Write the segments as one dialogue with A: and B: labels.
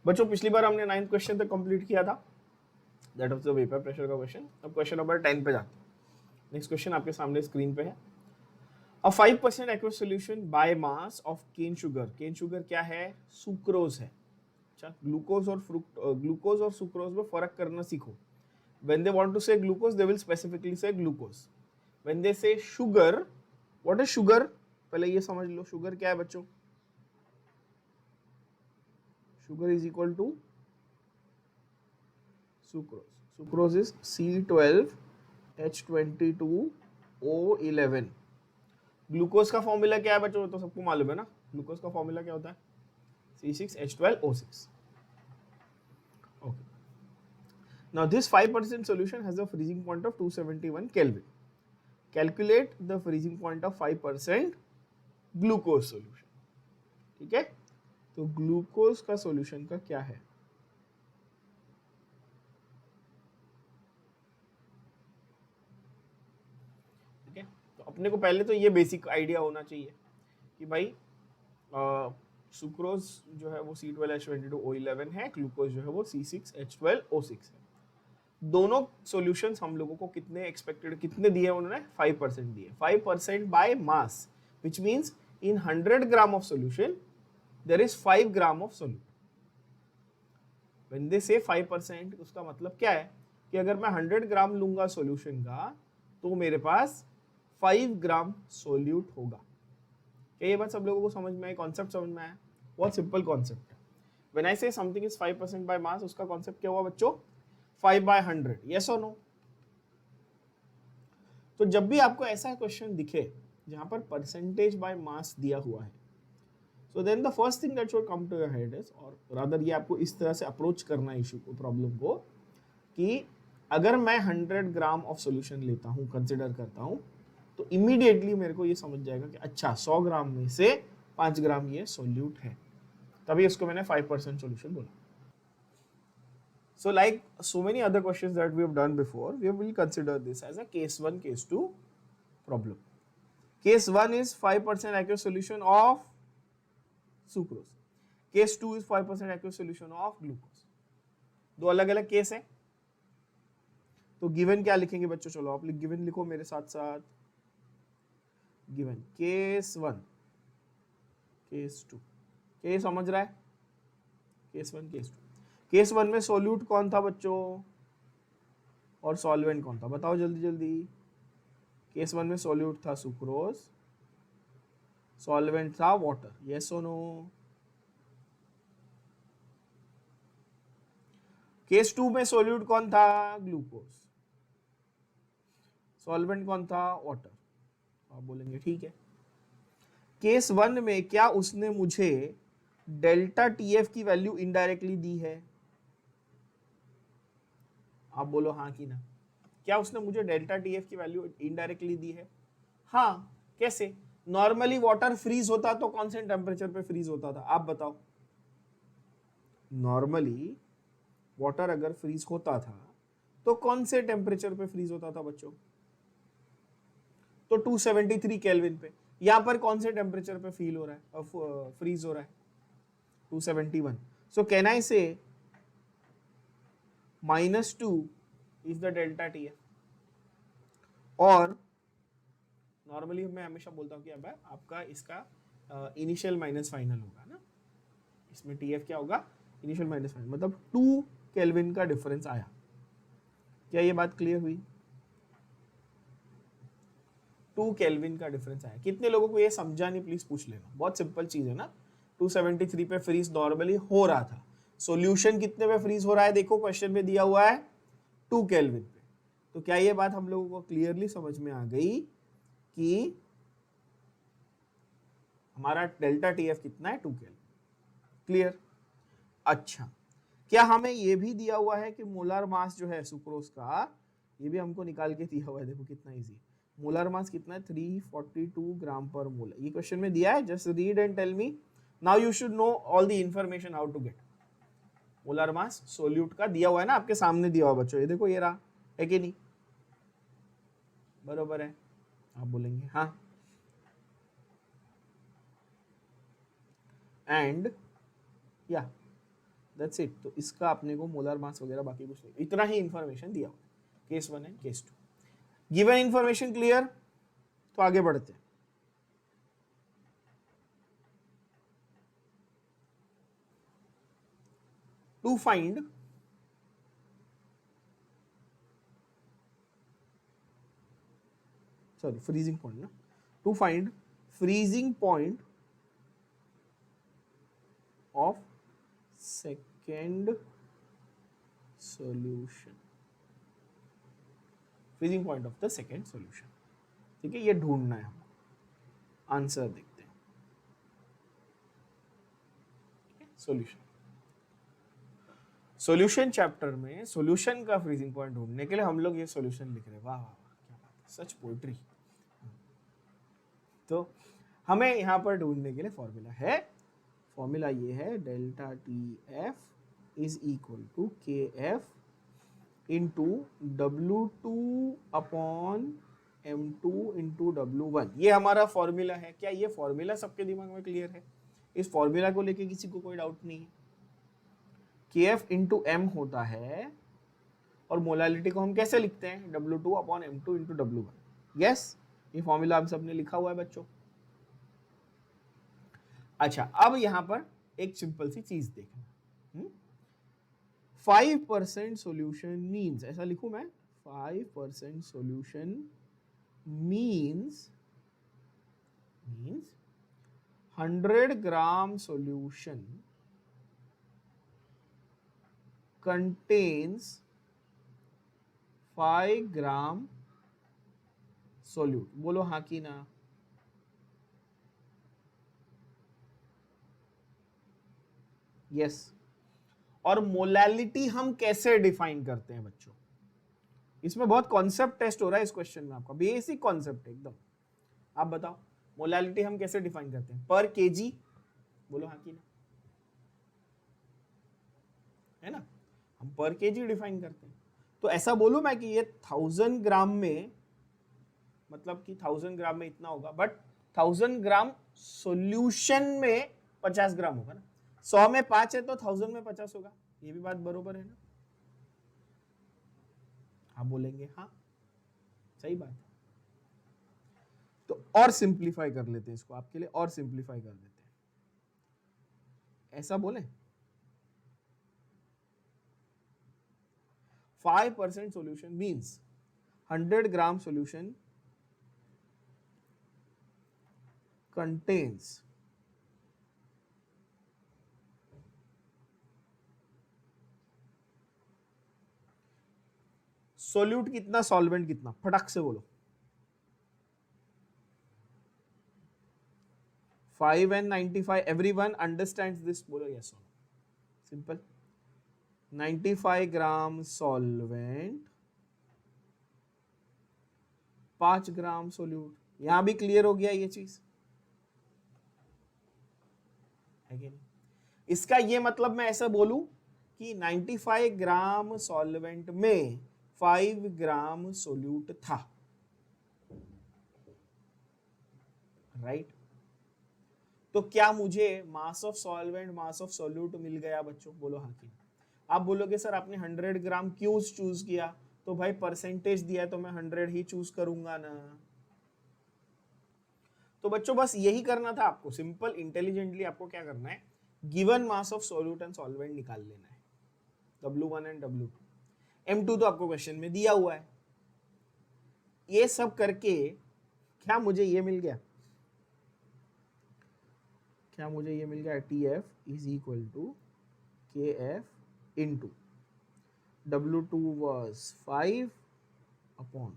A: बच्चों पिछली बार हमने 9th क्वेश्चन तक कंप्लीट किया था, that was the vapour pressure का क्वेश्चन। अब क्वेश्चन नंबर 10 पे जाते हैं। नेक्स्ट क्वेश्चन आपके सामने स्क्रीन पे है। A 5% aqueous solution by mass of cane sugar, cane sugar क्या है? सुक्रोज है। अच्छा, ग्लूकोज और सुक्रोज में फर्क करना सीखो। When they want to say glucose, they will specifically say glucose. When they say sugar, what is sugar? पहले ये समझ लो, शुगर क्या है बच्चों? Sugar is equal to sucrose. Sucrose is C12H22O11. Glucose का फॉर्मूला क्या है बच्चों? तो सबको मालूम है ना, ग्लूकोज का फॉर्मूला क्या होता है? C6H12O6. Okay. Now this 5% solution has a freezing point of 271 Kelvin. Calculate the freezing point of 5% glucose solution. ठीक है, तो ग्लूकोज का सॉल्यूशन का क्या है? ठीक है, तो अपने को पहले तो ये बेसिक आइडिया होना चाहिए कि भाई सुक्रोज जो है वो C12H22O11 है, ग्लूकोज जो है वो C6H12O6 है। दोनों सॉल्यूशंस हम लोगों को कितने एक्सपेक्टेड, कितने दिए उन्होंने? 5% दिए। 5% by mass, which means in 100 gram of solution there is 5 gram of solute. When they say 5%, उसका मतलब क्या है कि अगर मैं 100 ग्राम लूंगा सॉल्यूशन का तो मेरे पास 5 ग्राम सोल्यूट होगा। क्या ये बात सब लोगों को समझ में आई? कॉन्सेप्ट समझ में आया? बहुत सिंपल कॉन्सेप्ट है। व्हेन आई से समथिंग इज 5% बाय मास, उसका कॉन्सेप्ट क्या हुआ बच्चों? 5/100। यस और नो? तो जब भी आपको ऐसा क्वेश्चन दिखे जहां पर परसेंटेज बाय मास दिया हुआ है, so then the first thing that should come to your head is, और rather ये आपको इस तरह से अप्रोच करना है इशू को, प्रॉब्लम को, कि अगर मैं 100 ग्राम ऑफ सॉल्यूशन लेता हूं, कंसिडर करता हूं, तो इमीडिएटली मेरे को ये समझ जाएगा कि अच्छा 100 ग्राम में से 5 ग्राम ये सोल्यूट है, तभी इसको मैंने 5% सॉल्यूशन बोला। So like so many other questions that we have done before, we will consider this as a case 1, case 2 problem. Case 1 is 5% aqueous solution of sucrose. Case 2 is 5% aqueous solution of glucose. दो अलग अलग case है। तो given क्या लिखेंगे बच्चों? चलो आप गिवन लिखो मेरे साथ साथ। Given case 1, case 2। क्या ये समझ रहा है? Case 1, case 2। केस 1 में सोल्यूट कौन था बच्चों और सॉल्वेंट कौन था? बताओ जल्दी जल्दी। केस 1 में सोल्यूट था सुक्रोज, सॉल्वेंट था वाटर। यस और नो? केस 2 में सोल्यूट कौन था? ग्लूकोज। सॉल्वेंट कौन था? वाटर। आप बोलेंगे ठीक है। केस 1 में क्या उसने मुझे डेल्टा टीएफ की वैल्यू इनडायरेक्टली दी है? आप बोलो हाँ कि ना। क्या उसने मुझे डेल्टा टीएफ की वैल्यू इनडायरेक्टली दी है? हाँ। कैसे? नॉर्मली वाटर फ्रीज होता तो कौन से टेम्परेचर पे फ्रीज होता था? आप बताओ। नॉर्मली वाटर अगर फ्रीज होता था तो कौन से टेम्परेचर पे फ्रीज होता था बच्चों? तो 273 केल्विन पे। यहां पर कौन से टेम्परेचर पे फील हो रहा है, फ्रीज हो रहा है? 271। सो कैन आई से -2 is the delta T F. और नॉर्मली मैं हमेशा बोलता हूं कि अब आपका इसका इनिशियल माइनस फाइनल होगा ना, इसमें टी एफ क्या होगा? इनिशियल माइनस फाइनल, मतलब 2 केल्विन का डिफरेंस आया। क्या ये बात क्लियर हुई? 2 केल्विन का डिफरेंस आया। कितने लोगों को ये समझा नहीं, प्लीज पूछ लेना। बहुत सिंपल चीज है ना। 273 पे फ्रीज नॉर्मली हो रहा था, सॉल्यूशन कितने पे फ्रीज हो रहा है? देखो क्वेश्चन में दिया हुआ है 2 केल्विन पे। तो क्या ये बात हम लोगों को क्लियरली समझ में आ गई कि हमारा डेल्टा टीएफ कितना है? 2 केल्विन। क्लियर? अच्छा, क्या हमें ये भी दिया हुआ है कि मोलर मास जो है सुक्रोज का, ये भी हमको निकाल के दिया हुआ है। देखो कितना इजी। मोलर मास कितना है? 342 ग्राम पर मोल। ये क्वेश्चन में दिया है, just read and tell me. Now you should know all the information how to get molar mass. Solute का दिया हुआ है ना, आपके सामने दिया हुआ बच्चों, ये देखो, ये रहा है कि नहीं? बरोबर है? आप बोलेंगे हाँ। एंड या दैट्स इट। तो इसका अपने को मोलर मास वगैरह बाकी कुछ नहीं, इतना ही इंफॉर्मेशन दिया हुआ है case 1 and case 2। Given information clear, तो आगे बढ़ते हैं। टू फाइंड freezing point ना, to find freezing point of second solution, freezing point of the second solution। ठीक है, ये ढूंढना है हमको। आंसर देखते हैं। सॉल्यूशन, सॉल्यूशन चैप्टर में सॉल्यूशन का फ्रीजिंग पॉइंट ढूंढने के लिए हम लोग ये सॉल्यूशन लिख रहे हैं। वाह वाह वाह, क्या बात है, सच पोएट्री। तो हमें यहाँ पर ढूंढने के लिए फॉर्मूला है, फॉर्मूला ये है delta T F is equal to K F into W2 upon M2 into W1। ये हमारा फॉर्मूला है। क्या ये फॉर्मूला सबके दिमाग में क्लियर है? इस फॉर्मूला को लेके किसी को कोई डाउट नहीं है? KF इंटू M होता है, और मोलालिटी को हम कैसे लिखते हैं? W2 upon M2 into W1। Yes, ये फॉर्मूला हम सबने लिखा हुआ है बच्चों। अच्छा, अब यहां पर एक सिंपल सी चीज देखना। 5% सॉल्यूशन मींस, ऐसा लिखूं मैं, 5% सॉल्यूशन मींस 100 ग्राम सॉल्यूशन contains 5 ग्राम सोल्यूट। बोलो हाँ कि ना? यस। और मोलालिटी हम कैसे डिफाइन करते हैं बच्चों? इसमें बहुत कॉन्सेप्ट टेस्ट हो रहा है इस क्वेश्चन में, आपका बेसिक कॉन्सेप्ट है एकदम। आप बताओ मोलालिटी हम कैसे डिफाइन करते हैं? पर केजी। बोलो हाँ कि ना? है ना, हम पर केजी डिफाइन करते हैं। तो ऐसा बोलूं मैं कि ये 1000 ग्राम में, मतलब कि 1000 ग्राम में इतना होगा, बट 1000 ग्राम सॉल्यूशन में 50 ग्राम होगा ना। 100 में 5 है तो 1000 में 50 होगा। ये भी बात बरोबर है ना? आप बोलेंगे हाँ, सही बात है। तो और सिंप्लीफाई कर लेते हैं इसको आपके लिए, और सिंप्लीफाई कर देते हैं। ऐसा बोले 5% solution means 100 gram solution contains solute कितना, सॉल्वेंट कितना, फटक से बोलो। 5 and 95, everyone understands this, बोलो yes or no। Simple, 95 gram solvent, 5 gram solute. यहां भी क्लियर हो गया ये चीज है कि नहीं? इसका ये मतलब मैं ऐसा बोलूं कि 95 ग्राम सॉल्वेंट में 5 ग्राम सोल्यूट था, राइट? तो क्या मुझे mass of solvent, mass of solute मिल गया बच्चों? बोलो हाँ कि? आप बोलोगे सर आपने 100 ग्राम क्यों चूज किया? तो भाई परसेंटेज दिया है तो मैं 100 ही चूज करूंगा ना। तो बच्चों बस यही करना था आपको, सिंपल इंटेलिजेंटली आपको क्या करना है, given mass of solute and solvent निकाल लेना है, W1 एंड W2। M2 तो आपको क्वेश्चन में दिया हुआ है। ये सब करके क्या मुझे ये मिल गया? क्या मुझे ये मिल गया? TF is equal to KF into W2 was 5 upon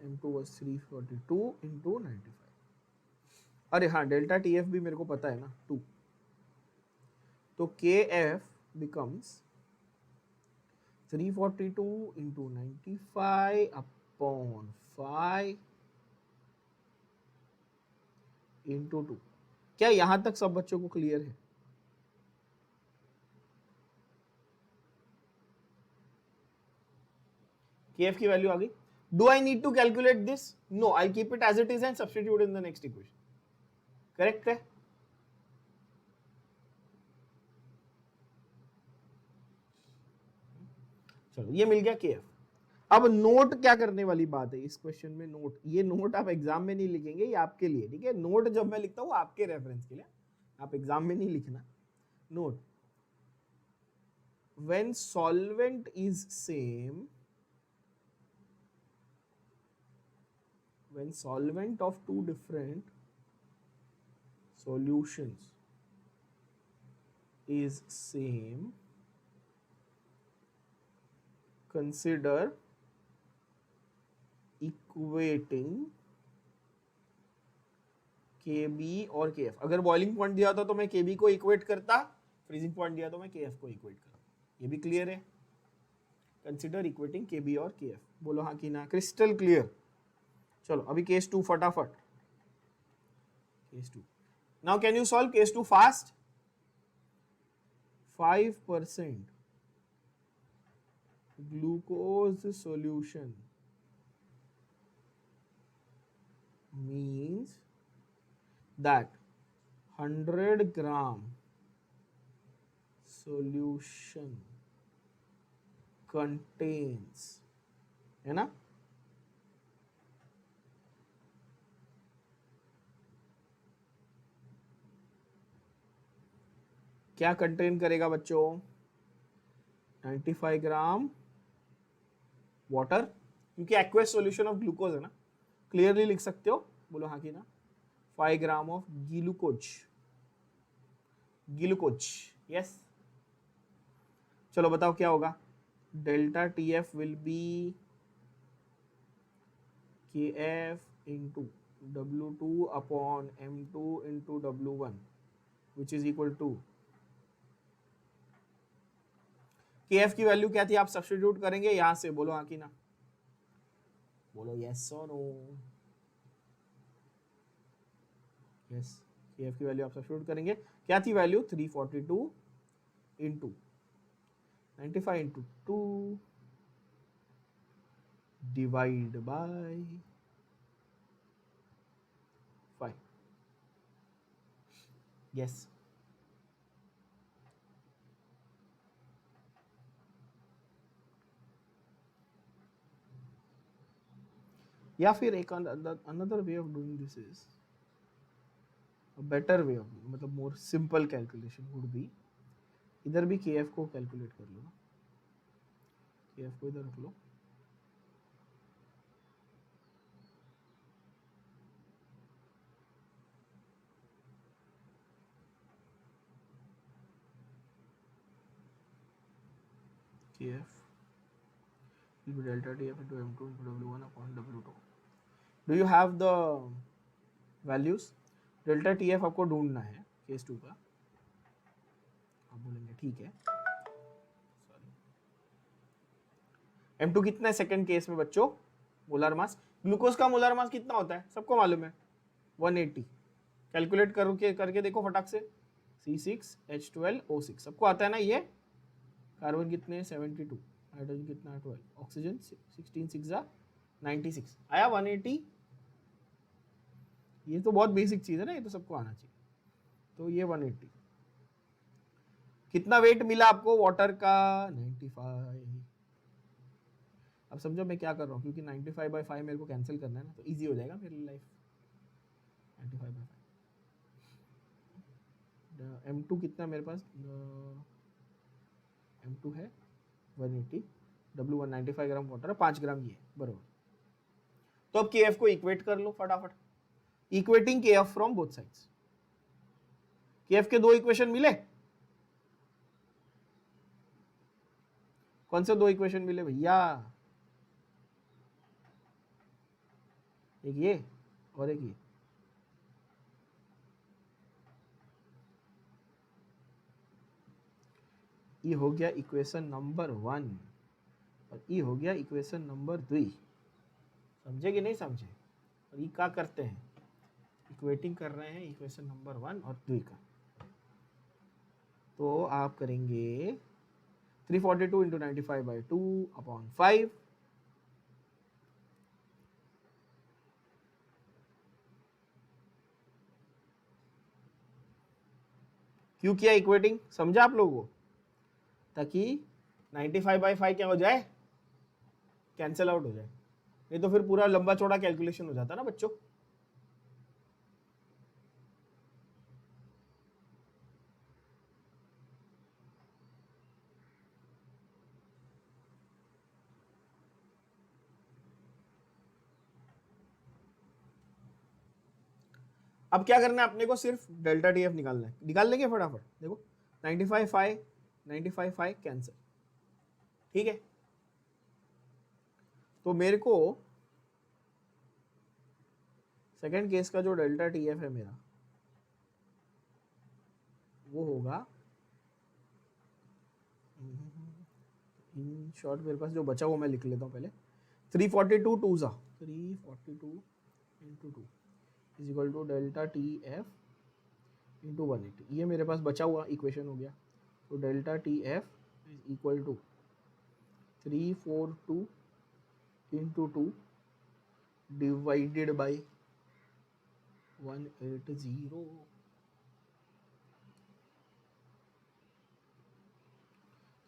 A: M2 was 342 into 95। अरे हाँ, डेल्टा TF भी मेरे को पता है ना, 2। तो KF becomes 342 into 95 upon 5 into 2। क्या यहां तक सब बच्चों को क्लियर है? KF की वैल्यू आ गई। Do I need to calculate this? No, I keep it as it is and substitute in the next equation. Correct है? चलो ये मिल गया KF। अब नोट क्या करने वाली बात है इस क्वेश्चन में, नोट, ये नोट आप एग्जाम में नहीं लिखेंगे, ये आपके लिए, ठीक है? नोट जब मैं लिखता हूँ आपके रेफरेंस के लिए, आप एग्जाम में नहीं लिखना। Note, when solvent is same, when solvent of two different solutions is same, consider equating KB और KF। अगर बॉइलिंग पॉइंट दिया था तो मैं KB को इक्वेट करता, फ्रीजिंग पॉइंट दिया तो मैं KF को इक्वेट करता। ये भी क्लियर है? कंसिडर इक्वेटिंग KB और KF, बोलो हाँ कि ना, क्रिस्टल क्लियर। चलो अभी केस 2 फटाफट, case 2। Now can you solve case 2 fast? 5% glucose solution means that 100 gram solution contains, है ना? क्या कंटेन करेगा बच्चों? 95 ग्राम वाटर, क्योंकि एक्वेस सॉल्यूशन ऑफ ग्लूकोज है ना, क्लियरली लिख सकते हो, बोलो हाँ कि ना। 5 gram of glucose, glucose, yes. चलो बताओ क्या होगा? Delta TF will be KF into W2 upon M2 into W1 which is equal to, KF की वैल्यू क्या थी? आप सब्स्टिट्यूट करेंगे यहां से, बोलो हाँ कि ना, बोलो यस और नो। यस, KF की वैल्यू आप सब्स्टिट्यूट करेंगे, क्या थी value? 342 into 95 into 2 divide by 5। Yes, या फिर एक another way of doing this is a better way of, मतलब more simple calculation would be, इधर भी KF को कैलकुलेट कर लो ना, KF को इधर रख लो, KF will be delta TF into M2 into W1 upon W2. Do you have the values? Delta TF आपको ढूंढना है केस 2 का। आप बोलेंगे ठीक है, सॉरी। M2 कितना है सेकंड केस में बच्चों? Molar mass. ग्लूकोज का मोलर मास कितना होता है सबको मालूम है, 180। कैलकुलेट करके देखो फटाक से, C6H12O6 सबको आता है ना ये। कार्बन कितने? 72। हाइड्रोजन कितना है? 12। ऑक्सीजन 16 6 96। आया 180। ये तो बहुत बेसिक चीज है ना, ये तो सबको आना चाहिए। तो ये 180। कितना वेट मिला आपको वाटर का? 95। अब समझो मैं क्या कर रहा हूँ, क्योंकि 95/5 मेरे को कैंसिल करना है ना, तो इजी हो जाएगा मेरी लाइफ। 95/5। M2 कितना मेरे पास? M2 है 180, W1 95 ग्राम वाटर है, 5 ग्राम ये, बराबर। तो अब KF को इक्वेट कर लो फटाफट। Equating KF from both sides. KF के दो इक्वेशन मिले? कौन से दो इक्वेशन मिले भैया? एक ये और एक ये हो गया इक्वेशन नंबर 1 और ये हो गया इक्वेशन नंबर 2। समझे कि नहीं समझे? और ये क्या करते हैं? इक्वेटिंग कर रहे हैं इक्वेशन नंबर 1 और 2 का। तो आप करेंगे 342 इंटू 95/2 अपॉन 5, क्यों किया इक्वेटिंग, समझा आप लोगों को, ताकि 95/5 क्या हो जाए, कैंसिल आउट हो जाए, नहीं तो फिर पूरा लंबा चौड़ा कैलकुलेशन हो जाता ना बच्चों। अब क्या करना है अपने को, सिर्फ डेल्टा टी एफ निकालना है, निकाल लेंगे फटाफट। देखो 95/5 95/5 कैंसिल, ठीक है। तो मेरे को सेकेंड केस का जो डेल्टा टी एफ है मेरा, वो होगा, इन शॉर्ट मेरे पास जो बचा वो मैं लिख लेता हूँ पहले, 342 टू सा 342 into 2 is equal to delta T F into 180, ये मेरे पास बचा हुआ इक्वेशन हो गया। तो delta T F is equal to 342 into 2 divided by 180,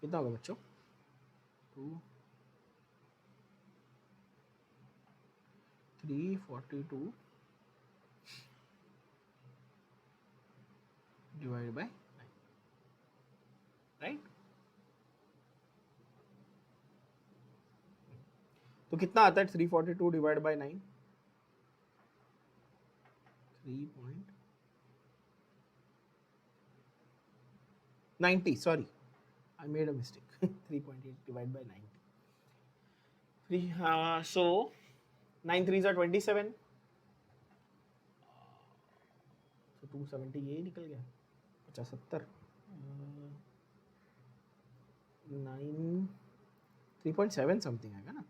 A: कितना होगा बच्चों, 342 डिवाइड बाय 9, राइट। तो कितना आता है 342 divide by 9, 3.90, sorry I made a mistake. 3.8 divided by 90. So 9 3s are 27. So 270 यही निकल गया, 75 9 3.7 समथिंग आएगा ना,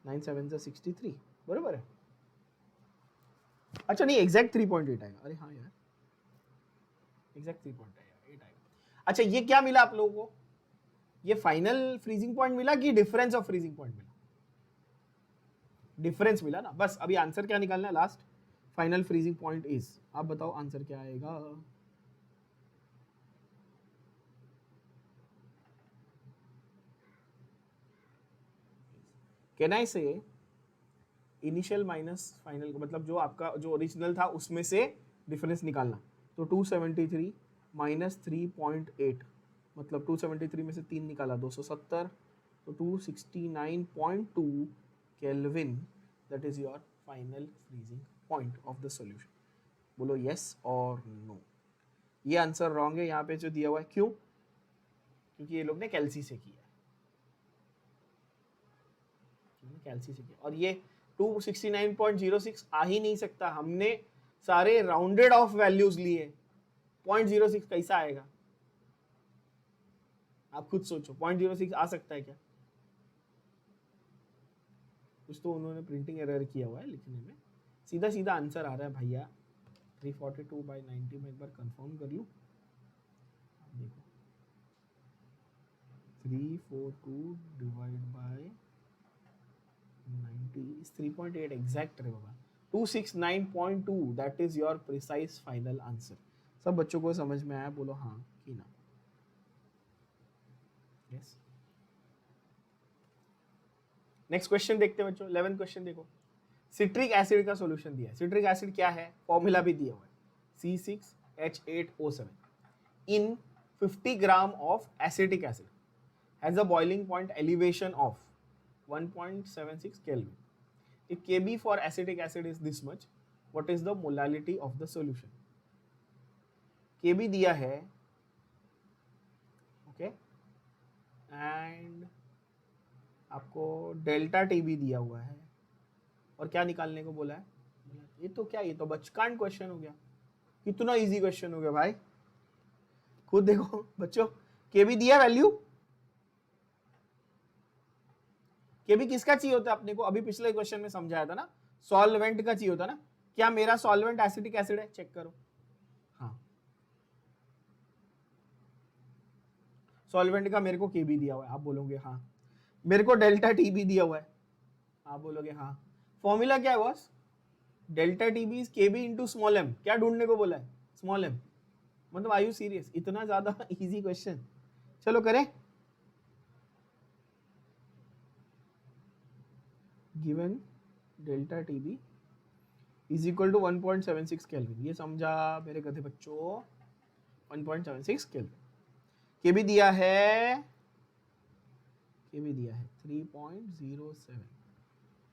A: 9 7 से 63 बराबर है। अच्छा नहीं, एग्जैक्ट 3.8 आएगा, अरे हाँ यार एग्जैक्ट 3.8 आएगा। अच्छा ये क्या मिला आप लोगों को, ये फाइनल फ्रीजिंग पॉइंट मिला कि डिफरेंस ऑफ फ्रीजिंग पॉइंट मिला, डिफरेंस मिला ना, बस अभी आंसर क्या निकालना है last, final freezing point is, आप बताओ आंसर क्या आएगा। कैन आई से इनिशियल माइनस फाइनल, मतलब जो आपका जो ओरिजिनल था उसमें से डिफरेंस निकालना, तो 273 माइनस 3.8, मतलब 273 में से 3 निकाला 270, तो 269.2 kelvin, that is your final freezing point of the solution. बोलो यस और नो। ये आंसर रॉन्ग है यहाँ पे जो दिया हुआ है, क्यों, क्योंकि ये लोग ने कैल्सी से किया, कैल्सी से किया, और ये 269.06 आ ही नहीं सकता, हमने सारे राउंडेड ऑफ वैल्यूज लिए, 0.06 कैसा आएगा, आप खुद सोचो, 0.06 आ सकता है क्या, कुछ तो उन्होंने प्रिंटिंग एरर किया हुआ है लिखने में, सीधा सीधा आंसर आ रहा है भैया। 342/90 में एक बार कंफर्म कर लूं, देखो 342 डिवाइड बाय 90 is 3.8 एग्जैक्ट रे बाबा, 269.2, that is your precise final answer. सब बच्चों को समझ में आया, बोलो हाँ कि ना, यस। नेक्स्ट क्वेश्चन देखते हैं बच्चों, 11th क्वेश्चन देखो, सिट्रिक एसिड का सॉल्यूशन दिया है, सिट्रिक एसिड क्या है, फॉर्मूला भी दिया हुआ है, C6H8O7 in 50 gram of acetic acid has a boiling point elevation of 1.76 Kelvin. If Kb for acetic acid is this much, what is the molality of the solution? Kb दिया है, okay, and आपको delta T भी दिया हुआ है, और क्या निकालने को बोला है, ये तो क्या, ये तो बचकान क्वेश्चन हो गया, कितना इजी क्वेश्चन हो गया भाई, खुद देखो बच्चों, Kb दिया वैल्यू, Kb किसका चाहिए होता है अपने को, अभी पिछले क्वेश्चन में समझाया था ना, सॉल्वेंट का चाहिए होता ना, क्या मेरा सॉल्वेंट एसिटिक एसिड है, चेक करो, हाँ सॉल्वेंट का मेरे को Kb दिया हुआ है, आप बोलोगे हाँ, मेरे को डेल्टा टी भी दिया हुआ है, आप बोलोगे हाँ, फॉर्मूला क्या है boss, delta T B is Kb into small M, क्या ढूंढने को बोला है, स्मॉल एम, मतलब आर यू सीरियस, इतना ज्यादा इजी क्वेश्चन? चलो करें। Given delta T B is equal to 1.76 kelvin, ये समझा मेरे गधे बच्चों? 1.76 केल्विन। के भी दिया है, के भी दिया है 3.07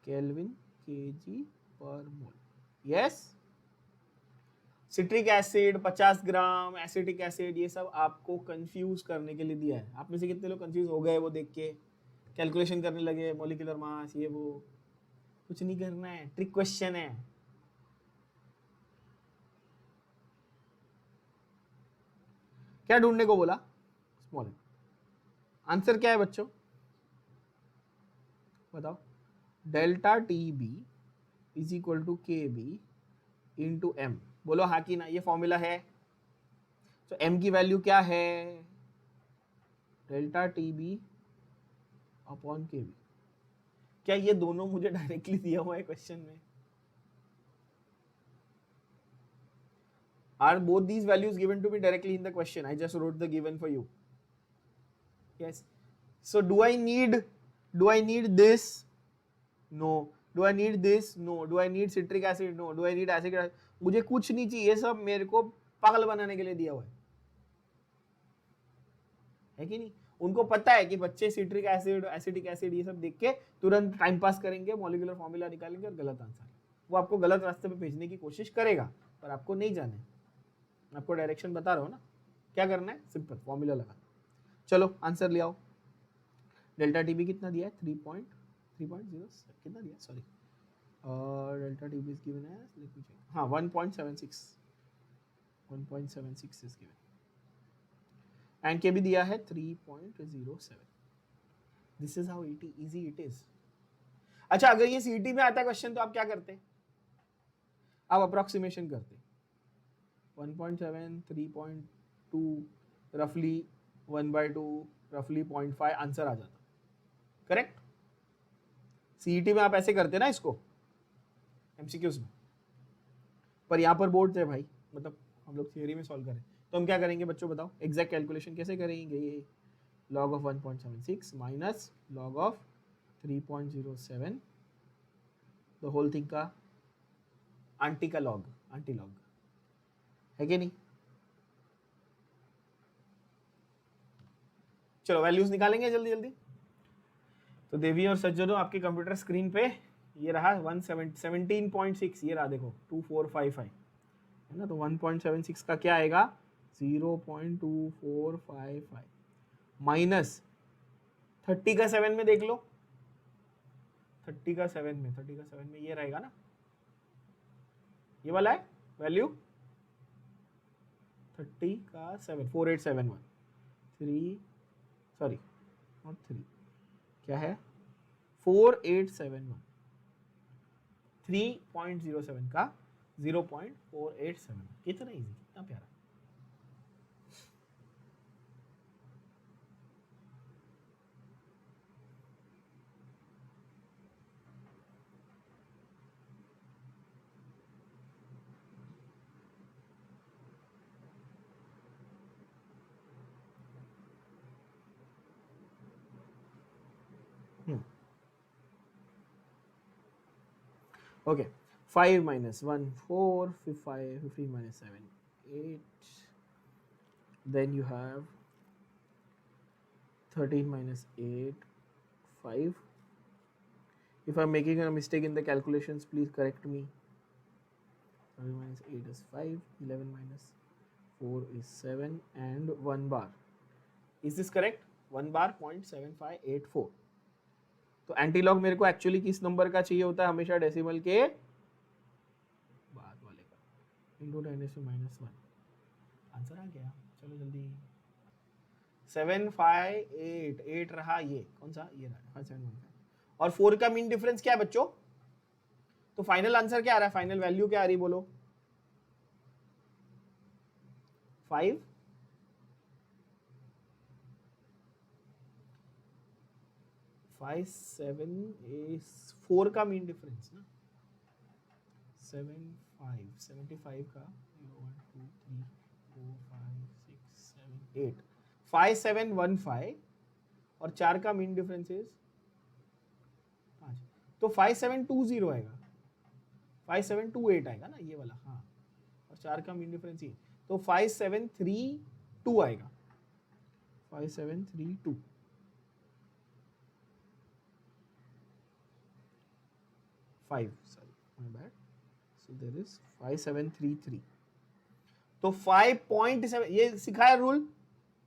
A: केल्विन केजी पर मोल। यस। सिट्रिक एसिड 50 ग्राम, एसिटिक एसिड, ये सब आपको कंफ्यूज करने के लिए दिया है। आप में से कितने लोग कंफ्यूज हो गए वो देख के, कैलकुलेशन करने लगे, मॉलिक्यूलर मास ये वो? कुछ नहीं करना है, ट्रिक क्वेश्चन है। क्या ढूंढने को बोला? स्मॉल। आंसर क्या है बच्चों, बताओ? Delta T B is equal to K B into M. बोलो हाँ कि ना, ये फॉर्मूला है। तो एम की वैल्यू क्या है? डेल्टा टी बी अपॉन के बी। क्या ये दोनों मुझे डायरेक्टली दिया हुआ है क्वेश्चन में? Are both these values given to me directly in the question? I just wrote the given for you. Yes. So do I need this? No. Do I need this? No. Do I need citric acid? No. Do I need acetic acid? मुझे कुछ नहीं चाहिए, ये सब मेरे को पागल बनाने के लिए दिया हुआ है कि नहीं? उनको पता है कि बच्चे सिट्रिक एसिड, एसिटिक एसिड ये सब देख के तुरंत टाइम पास करेंगे, मॉलिक्यूलर फॉर्मूला निकालेंगे और गलत आंसर। वो आपको गलत रास्ते पे भेजने की कोशिश करेगा, पर आपको नहीं जाने। आपको डायरेक्शन बता रहा हूँ ना, क्या करना है, सिंपल फॉर्मूला लगा। चलो आंसर ले आओ। डेल्टा टीबी कितना दिया है? 3.0 कितना दिया, sorry, delta TB is given as, let me check, हाँ 1.76 इज गिवन, एंड के भी दिया है 3.07। This is how easy it is. अच्छा, अगर ये सीईटी में आता क्वेश्चन तो आप क्या करते? आप अप्रोक्सीमेशन करते। 1.7, 3.2, रफली 1/2, रफली 0.5, आंसर आ जाता। करेक्ट? सीईटी में आप ऐसे करते ना इसको, एमसीक्यूज में। पर यहां पर बोर्ड है भाई, मतलब हम लोग थियरी में सॉल्व करें, तो हम क्या करेंगे बच्चों, बताओ एग्जैक्ट कैलकुलेशन कैसे करेंगे? log of 1.76 minus log of 3.07, the whole thing का आंटी का लॉग, आंटी लॉग, है कि नहीं? चलो वैल्यूज निकालेंगे जल्दी जल्दी। तो देवी और सज्जनों, आपके कंप्यूटर स्क्रीन पे ये रहा 17.6, ये रहा देखो 2455 है ना। तो 1.76 का क्या आएगा? 0.2455 माइनस 30 का 7 में देख लो, 30 का 7 में ये रहेगा ना, ये वाला है वैल्यू 30 का 7, 4871 3, सॉरी नॉट 3, क्या है 4871, 3.07 का 0.487। कितना इजी, कितना प्यारा। Okay, 5 minus 1, 4, 5, 15 minus 7, 8. Then you have 13 minus 8, 5. If I'm making a mistake in the calculations, please correct me. 13 minus 8 is 5, 11 minus 4 is 7, and 1 bar. Is this correct? 1 bar 0.7584. तो antilog मेरे को actually किस number का चाहिए होता है? हमेशा decimal के बाद वाले का, इंटू 10⁻⁻1। आंसर आ गया, चलो जल्दी। 758 रहा, ये कौन सा, ये रहा 5715। और 4 का मीन डिफरेंस क्या है बच्चों? तो फाइनल आंसर क्या आ रहा है, फाइनल वैल्यू क्या आ रही बोलो? 5 5 7 4 का मीन डिफरेंस ना, 75 का 0 1 2 3 8 5715 और 4 का मीन डिफरेंस इज 5, तो 5720 आएगा, 5728 आएगा ना ये वाला, हाँ, और 4 का मीन डिफरेंस ये, तो 5732 आएगा, 5732 5, sorry my bad, so there is 5733, तो 5.7, ये सिखाया रूल।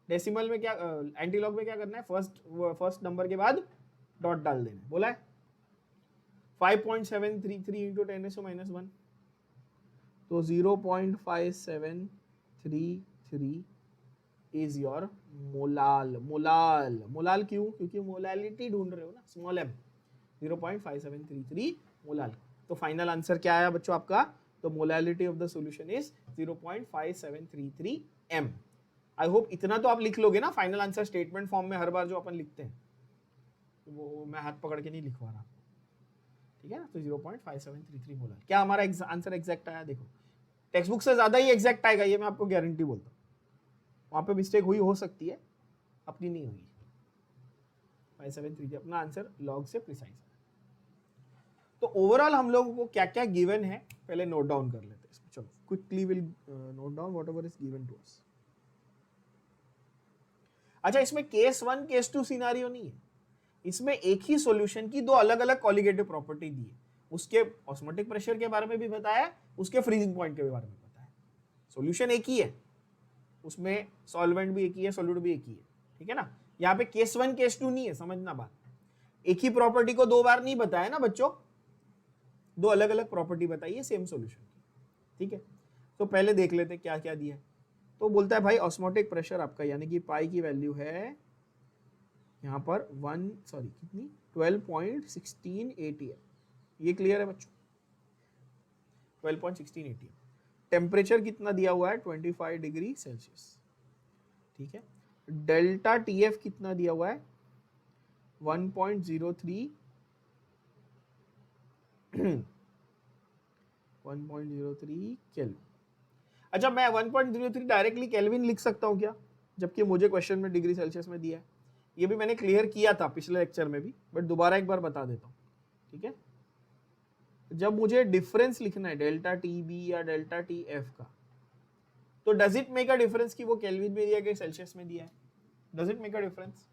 A: डेसिमल में क्या, एंटीलॉग में क्या करना है, फर्स्ट नंबर के बाद डॉट डाल देना, बोला है। 5.733 इंटू 10⁻⁻1, तो 0.5733 इज योर मोलाल। मोलाल क्यों? क्योंकि मोलालिटी ढूंढ रहे हो ना, स्मॉल m, 0.5733 मोलाल। तो फाइनल आंसर क्या आया बच्चों आपका? तो molality of the solution is 0.5733 m। I hope इतना तो आप लिख लोगे ना फाइनल आंसर स्टेटमेंट फॉर्म में, हर बार जो अपन लिखते हैं, वो मैं हाथ पकड़ के नहीं लिखवा रहा, ठीक है ना। तो 0.5733 मोलाल। क्या हमारा आंसर एग्जैक्ट आया? देखो टेक्स्ट बुक से ज्यादा ही एग्जैक्ट आएगा, ये मैं आपको गारंटी बोलता हूँ। वहां पे मिस्टेक हुई हो सकती है, अपनी नहीं होगी। 573 अपना आंसर लॉग से प्रिसाइज है। तो ओवरऑल हम लोगों को क्या क्या गिवन है पहले नोट डाउन कर लेते हैं इसमें। चलो quickly will note down whatever is given to us. अच्छा, इसमें केस 1 केस 2 सिनेरियो नहीं है, इसमें एक ही सॉल्यूशन की दो अलग अलग कॉलिगेटिव प्रॉपर्टी दी है। उसके ऑस्मोटिक प्रेशर के बारे में भी बताया, उसके फ्रीजिंग पॉइंट के बारे में बताया। सॉल्यूशन एक ही है, उसमें सॉल्वेंट भी एक ही है, सॉल्यूट भी एक ही है, ठीक है ना। यहाँ पे केस 1 केस 2 नहीं है, समझना बात। एक ही प्रॉपर्टी को दो बार नहीं बताया ना बच्चों, दो अलग अलग प्रॉपर्टी बताइए सेम सॉल्यूशन, ठीक है। तो पहले देख लेते क्या क्या दिया है। तो बोलता है भाई ऑस्मोटिक प्रेशर आपका, यानी कि पाई की वैल्यू है यहाँ पर 12.16 atm। ये क्लियर है बच्चों? 12.16 atm। टेम्परेचर कितना दिया हुआ है? 25 डिग्री सेल्सियस, ठीक है। डेल्टा टीएफ कितना दिया हुआ है? 1.03 केल्विन। अच्छा, मैं 1.03 डायरेक्टली केल्विन लिख सकता हूं क्या, जबकि मुझे क्वेश्चन में डिग्री सेल्सियस में दिया है? ये भी मैंने क्लियर किया था पिछले लेक्चर में भी, बट दोबारा एक बार बता देता हूं, ठीक है। जब मुझे डिफरेंस लिखना है डेल्टा टी बी या डेल्टा टी एफ का, तो does it make a difference कि वो केल्विन में दिया कि सेल्सियस में दिया है? Does it make a difference?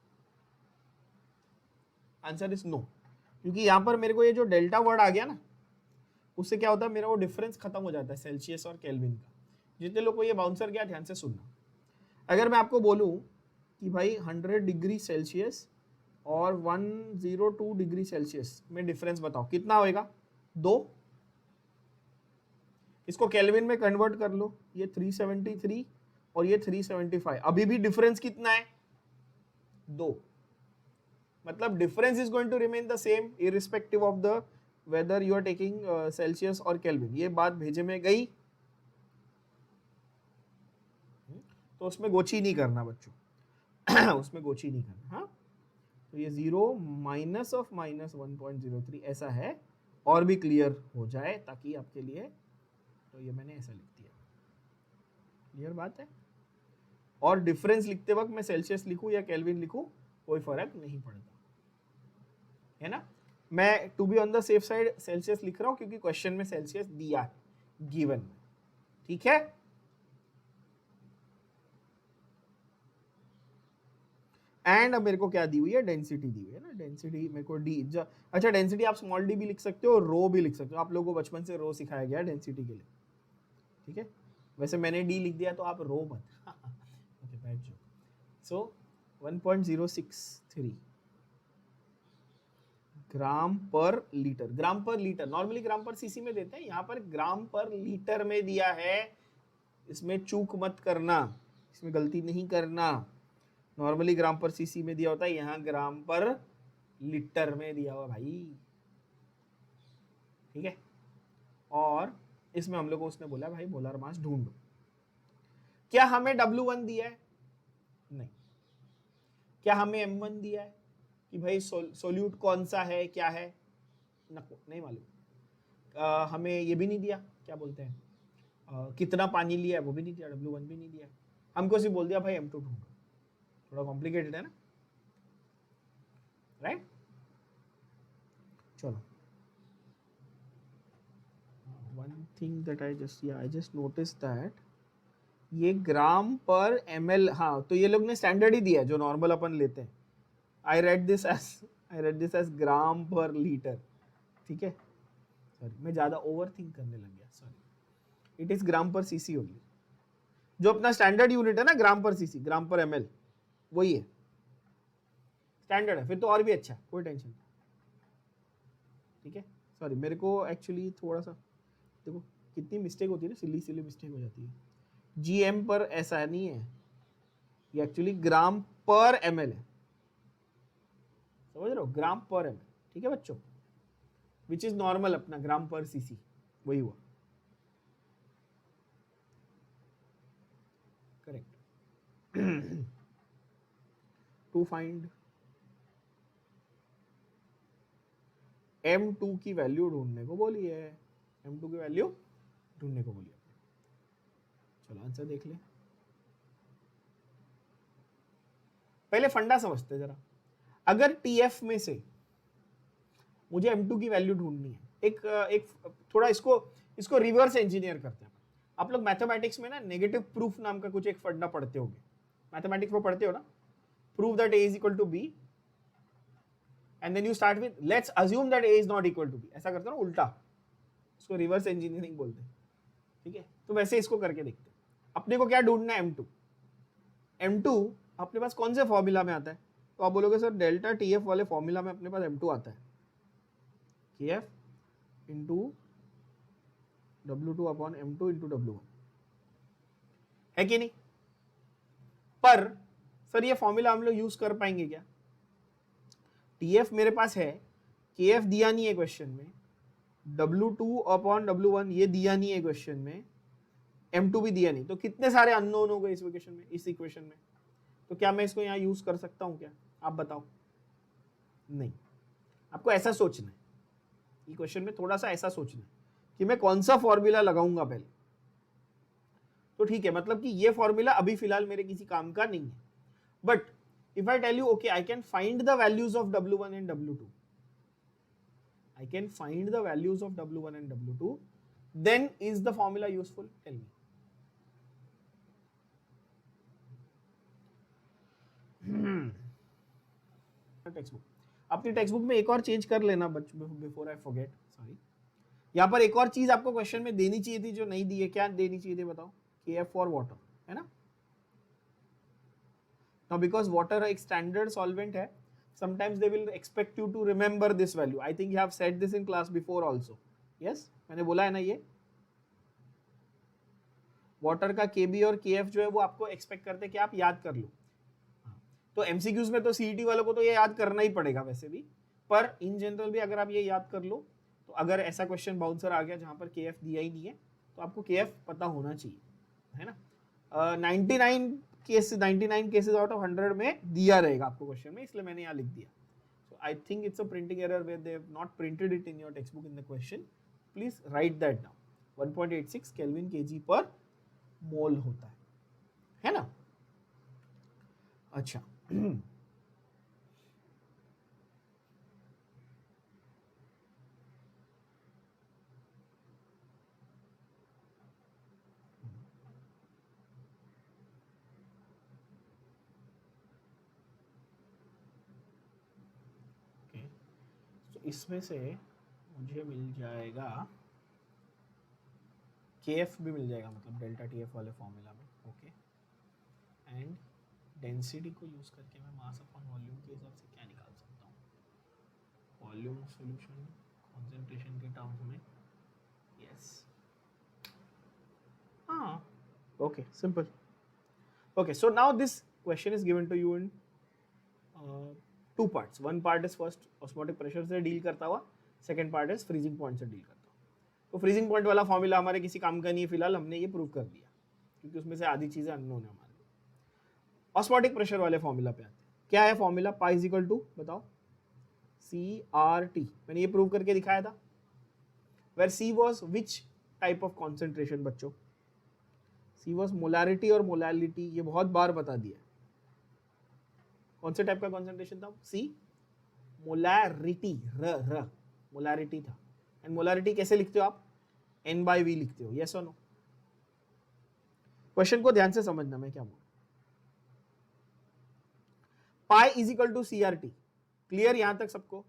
A: Answer is no, क्योंकि यहां पर मेरे को ये जो डेल्टा वर्ड आ गया ना, उससे क्या होता है, मेरा वो डिफरेंस खत्म हो जाता है सेल्सियस और केल्विन का। जितने लोग को ये बाउंसर गया, ध्यान से सुनना। अगर मैं आपको बोलूं कि भाई 100 डिग्री सेल्सियस और 102 डिग्री सेल्सियस में डिफरेंस बताओ, कितना होएगा? 2। इसको केल्विन में कन्वर्ट कर लो, ये 373 और ये 375, अभी भी डिफरेंस कितना है? 2। मतलब difference is going to remain the same irrespective of the whether you are taking Celsius और केल्विन। ये बात भेजे में गई, तो उसमें गोची नहीं करना बच्चों उसमें गोची नहीं करना, हाँ। तो ये 0 माइनस ऑफ माइनस 1.03 ऐसा है, और भी क्लियर हो जाए ताकि आपके लिए, तो ये मैंने ऐसा लिख दिया, क्लियर बात है। और डिफरेंस लिखते वक्त मैं सेल्सियस लिखूं या केल्विन लिखूं, कोई फर्क नहीं पड़ता, है ना। मैं to be on the safe side Celsius लिख रहा हूं क्योंकि क्वेश्चन में सेल्सियस दिया है गिवन में, ठीक है। एंड अब मेरे को क्या दी हुई है? डेंसिटी दी हुई है ना। डेंसिटी मेरे को डी, अच्छा डेंसिटी आप स्मॉल डी भी लिख सकते हो, रो भी लिख सकते हो। आप लोगों को बचपन से रो सिखाया गया है डेंसिटी के लिए, ठीक है। वैसे मैंने डी लिख दिया तो आप रो मत ओके, बैठ जाओ। सो 1.063 ग्राम पर लीटर। ग्राम पर लीटर, नॉर्मली ग्राम पर सीसी में देते हैं, यहाँ पर ग्राम पर लीटर में दिया है। इसमें चूक मत करना, इसमें गलती नहीं करना। नॉर्मली ग्राम पर सीसी में दिया होता है, यहाँ ग्राम पर लीटर में दिया हुआ भाई, ठीक है। और इसमें हम लोग को उसने बोला भाई मोलर मास ढूंढो। क्या हमें W1 दिया है? नहीं। क्या हमें M1 दिया है कि भाई सोल्यूट कौन सा है, क्या है? नहीं मालूम। हमें ये भी नहीं दिया, क्या बोलते हैं, कितना पानी लिया है वो भी नहीं दिया, W1 भी नहीं दिया, हमको सिर्फ बोल दिया भाई M2 ढूंढो। थोड़ा कॉम्प्लिकेटेड है ना, राइट? चलो, one thing that I just notice that ये ग्राम पर ml, हाँ तो ये लोग ने स्टैंडर्ड ही दिया है जो नॉर्मल अपन लेते हैं। I read this as gram पर लीटर, ठीक है, सॉरी मैं ज्यादा ओवर थिंक करने लग गया, सॉरी, इट इज ग्राम पर सीसी ओनली। जो अपना स्टैंडर्ड यूनिट है ना, ग्राम पर सीसी, ग्राम पर ml, वही है स्टैंडर्ड है, फिर तो और भी अच्छा है, कोई टेंशन नहीं, ठीक है। सॉरी मेरे को एक्चुअली थोड़ा सा, देखो कितनी मिस्टेक होती है ना, सिली सिली मिस्टेक हो जाती है। GM पर ऐसा नहीं है, ये एक्चुअली ग्राम पर ml है, समझ रहे हो, ग्राम पर ml, ठीक है बच्चों, विच इज नॉर्मल अपना ग्राम पर सीसी, वही हुआ, करेक्ट। टू फाइंड M2 की वैल्यू ढूंढने को बोली है, M2 की वैल्यू ढूंढने को बोली है। चलो आंसर देख ले, पहले फंडा समझते जरा। अगर TF में से मुझे M2 की वैल्यू ढूंढनी है, एक थोड़ा इसको रिवर्स इंजीनियर करते हैं। आप लोग मैथमेटिक्स में ना नेगेटिव प्रूफ नाम का कुछ एक फंडा पढ़ते होंगे, मैथमेटिक्स में पढ़ते हो ना, prove that A is equal to B and then you start with let's assume that A is not equal to B, ऐसा करते हो ना उल्टा, इसको रिवर्स इंजीनियरिंग बोलते हैं, ठीक है। तो वैसे इसको करके देखते हैं। अपने को क्या ढूंढना है, M2 अपने पास कौन से फॉर्मूला में आता है, तो आप बोलोगे सर डेल्टा TF वाले फॉर्मूला में अपने पास M2 आता है, KF into W2 upon M2 into W1, है कि नहीं? पर सर ये फॉर्मूला हम लोग यूज कर पाएंगे क्या? TF मेरे पास है, KF दिया नहीं है क्वेश्चन में, W2 अपॉन W1 ये दिया नहीं है क्वेश्चन में, M2 भी दिया नहीं, तो कितने सारे अननोन हो गए इस इक्वेशन में, तो क्या मैं इसको यहाँ यूज कर सकता हूँ क्या, आप बताओ? नहीं, आपको ऐसा सोचना है, ये क्वेश्चन में थोड़ा सा ऐसा सोचना है कि मैं कौन सा फॉर्मूला लगाऊंगा पहले, तो ठीक है, मतलब कि ये फॉर्मूला अभी फिलहाल मेरे किसी काम का नहीं है, but if I tell you okay I can find the values of W1 and W2, then is the formula useful? Tell me. Textbook, अपनी टेक्स्टबुक में एक और चेंज कर लेना बिफोर आई फॉरगेट, सॉरी, यहाँ पर एक और चीज आपको क्वेश्चन में देनी चाहिए थी जो नहीं दी है, क्या देनी चाहिए थी बताओ? KF फॉर वाटर, है ना? Now because water एक standard solvent है, sometimes they will expect you to remember this value. I think you have said this in class before also. Yes, मैंने बोला है ना ये वाटर का KB और KF जो है वो आपको एक्सपेक्ट करते हैं कि आप याद कर लो। तो MCQs में तो CET वालों को तो ये याद करना ही पड़ेगा वैसे भी, पर इन जनरल भी अगर आप ये याद कर लो तो अगर ऐसा क्वेश्चन बाउंसर आ गया जहां पर KF दिया ही नहीं है तो आपको KF पता होना चाहिए, है ना? 99 केसेस आउट ऑफ 100 में दिया रहेगा आपको क्वेश्चन में, इसलिए मैंने यहाँ लिख दिया। So I think it's a printing error where they have not printed it in your text book in the question, please write that down. 1.86 kelvin kg पर मोल होता है ना? अच्छा इसमें से मुझे मिल जाएगा KF भी मिल जाएगा, मतलब डेल्टा TF वाले फॉर्मूला में, ओके। एंड डेंसिटी को यूज करके मैं मास अपॉन वॉल्यूम के हिसाब से क्या निकाल सकता हूँ? वॉल्यूम सॉल्यूशन कंसंट्रेशन के टर्म्स में, यस, हाँ, okay, simple. Okay, so now this question is given to you in two parts. One part is first osmotic pressure से डील करता हुआ, second part is freezing point से deal करता हुआ। तो फ्रीजिंग पॉइंट वाला फॉर्मूला हमारे किसी काम का नहीं है फिलहाल, हमने ये प्रूव कर दिया क्योंकि उसमें से आधी चीजें अननोन है हमारे। ऑस्मोटिक प्रेशर वाले फॉर्मूला पे आते हैं। क्या है formula? Pi is equal to, बताओ, CRT। मैंने ये प्रूव करके दिखाया था। Where C was which type of concentration बच्चों? सी वॉज मोलारिटी और मोलालिटी, ये बहुत बार बता दिया। कौन से टाइप का कॉन्सेंट्रेशन था? सी मोलारिटी, र मोलारिटी था। एंड मोलारिटी कैसे लिखते हो आप? N/V लिखते हो, यस और नो? क्वेश्चन को ध्यान से समझना मैं क्या बोल। Pi is equal to CRT, clear यहां तक सबको?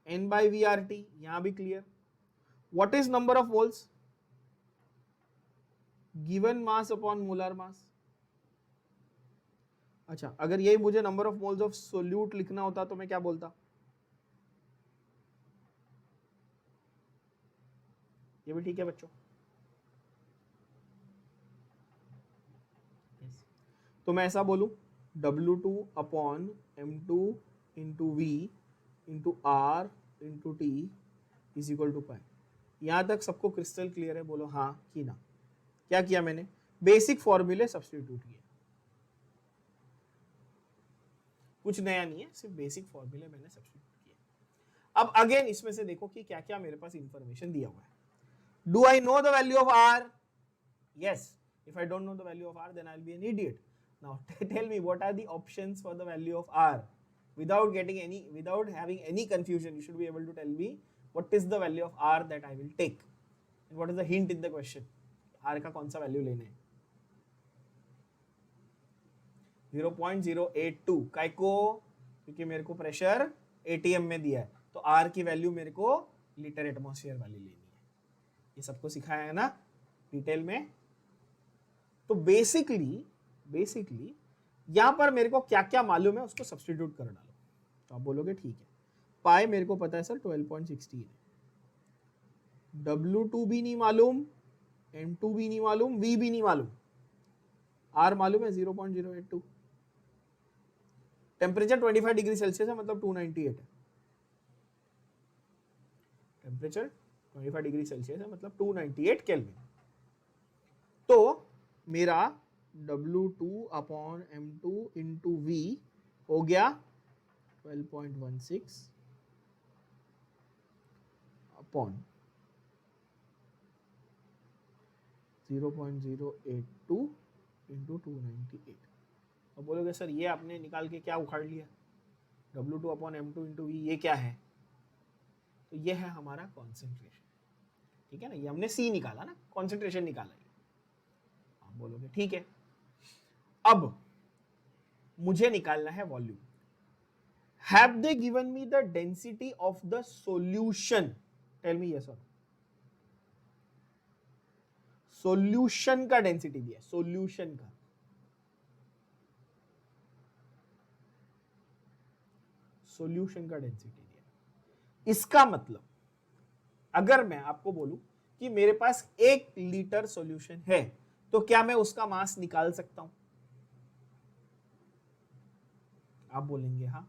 A: N/VRT यहां भी clear. What is number of moles? Given mass upon molar mass. अच्छा, अगर यही मुझे number of moles of solute लिखना होता तो मैं क्या बोलता? ये भी ठीक है बच्चों? तो मैं ऐसा बोलूं, W2 upon M2 into V into R into T is equal to pi. यहां तक सबको क्रिस्टल क्लियर है? बोलो हाँ कि ना। क्या किया मैंने? बेसिक फॉर्मूले सब्स्टिट्यूट किए, कुछ नया नहीं है, सिर्फ बेसिक फॉर्मूले मैंने सब्स्टिट्यूट किए। अब अगेन इसमें से देखो कि क्या क्या मेरे पास इंफॉर्मेशन दिया हुआ है। Do I know the value of R? Yes. If I don't know the value of R, then I'll be an idiot. Now tell me, what are the options for the value of R? Without having any confusion, you should be able to tell me what is the value of R that I will take, and what is the hint in the question? R का कौन सा value लेना है? 0.082 काय को? क्योंकि मेरे को प्रेशर ATM में दिया है, तो R की वैल्यू मेरे को लीटर एटमॉस्फेयर वाली लेनी है। ये सबको सिखाया है ना डिटेल में? तो बेसिकली यहां पर मेरे को क्या क्या मालूम है उसको सब्स्टिट्यूट कर डालो। तो आप बोलोगे ठीक है, पाई मेरे को पता है सर 12.16 है, W2 भी नहीं मालूम, M2 भी नहीं मालूम, V भी नहीं मालूम, R मालूम है 0.082, टेम्परेचर 25 डिग्री सेल्सियस है मतलब 298 है, टेम्परेचर 25 डिग्री सेल्सियस है मतलब 298 केल्विन। तो मेरा W2 upon M2 into V हो गया 12.16 अपॉन 0.082 इंटू 298। अब बोलोगे सर ये आपने निकाल के क्या उखाड़ लिया? W2 upon M2 into V, ये क्या है? तो ये है हमारा कॉन्सेंट्रेशन, ठीक है ना? ये हमने C निकाला ना, कॉन्सेंट्रेशन निकाला। आप बोलोगे ठीक है, अब मुझे निकालना है volume. Have they given me the density of the solution? Tell me yes और नो। सॉल्यूशन का डेंसिटी दिया, सॉल्यूशन का, सॉल्यूशन का डेंसिटी दिया। इसका मतलब अगर मैं आपको बोलूं कि मेरे पास 1 लीटर सॉल्यूशन है, तो क्या मैं उसका मास निकाल सकता हूं? आप बोलेंगे हाँ,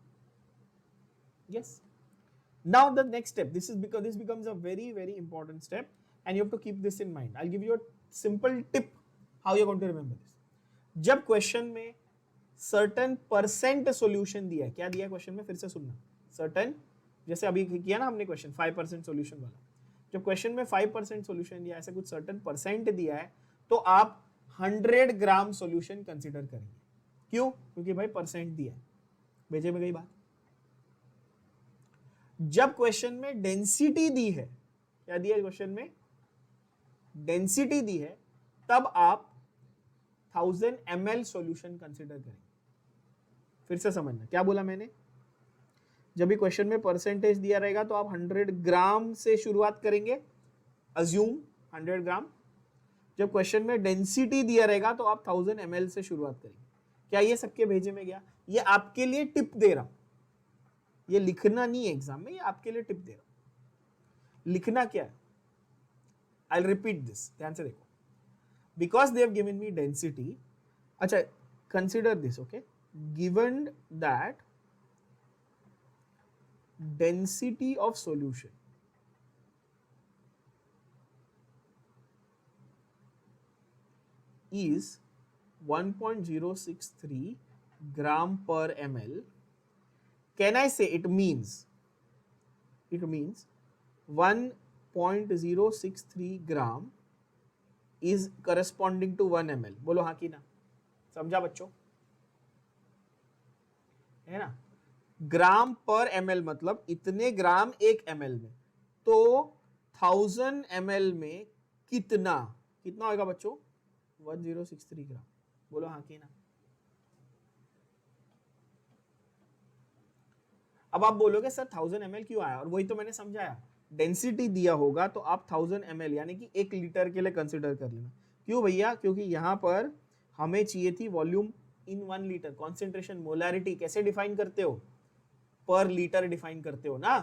A: yes. Now the next step, this becomes a very very important step, and you have to keep this in mind. I'll give you a simple tip how you're going to remember this. जब question में certain percent solution दिया है, क्या दिया question में? फिर से सुनना, certain, जैसे अभी किया ना हमने क्वेश्चन 5% solution वाला, जब क्वेश्चन में 5% solution दिया, ऐसे कुछ certain percent दिया है, तो आप 100 ग्राम solution कंसिडर करेंगे। क्यों? क्योंकि भाई परसेंट दिया है, भेजे में गई बात। जब क्वेश्चन में डेंसिटी दी है, क्या दिया है क्वेश्चन में? डेंसिटी दी है, तब आप 1000 ml सॉल्यूशन कंसीडर करेंगे। फिर से समझना, क्या बोला मैंने? जब भी क्वेश्चन में परसेंटेज दिया रहेगा तो आप 100 ग्राम से शुरुआत करेंगे, अज्यूम 100 ग्राम। जब क्वेश्चन में डेंसिटी दिया रहेगा तो आप 1000 ml से शुरुआत करेंगे। क्या ये सबके भेजे में गया? ये आपके लिए टिप दे रहा हूं, ये लिखना नहीं है एग्जाम में, ये आपके लिए टिप दे रहा हूं। लिखना क्या है? आई विल रिपीट दिस, ध्यान से देखो। Because they have given me density, अच्छा consider this, okay, given that density of solution is 1.063 gram per ml. Can I say it means 1 0.063 gram is corresponding to 1 ml। बोलो हाँ कि ना, समझा बच्चों, है ना। ग्राम पर ml मतलब इतने ग्राम 1 ml में, तो 1000 ml में कितना कितना होगा बच्चों, 1063 ग्राम। बोलो हाँ कि ना। अब आप बोलोगे सर 1000 ml क्यों आया, और वही तो मैंने समझाया, डेंसिटी दिया होगा तो आप 1000 ml यानी कि 1 लीटर के लिए कंसिडर कर लेना। क्यों भैया, क्योंकि यहां पर हमें चाहिए थी वॉल्यूम इन 1 लीटर, कॉन्सेंट्रेशन मोलैरिटी कैसे डिफाइन करते हो, पर लीटर डिफाइन करते हो ना,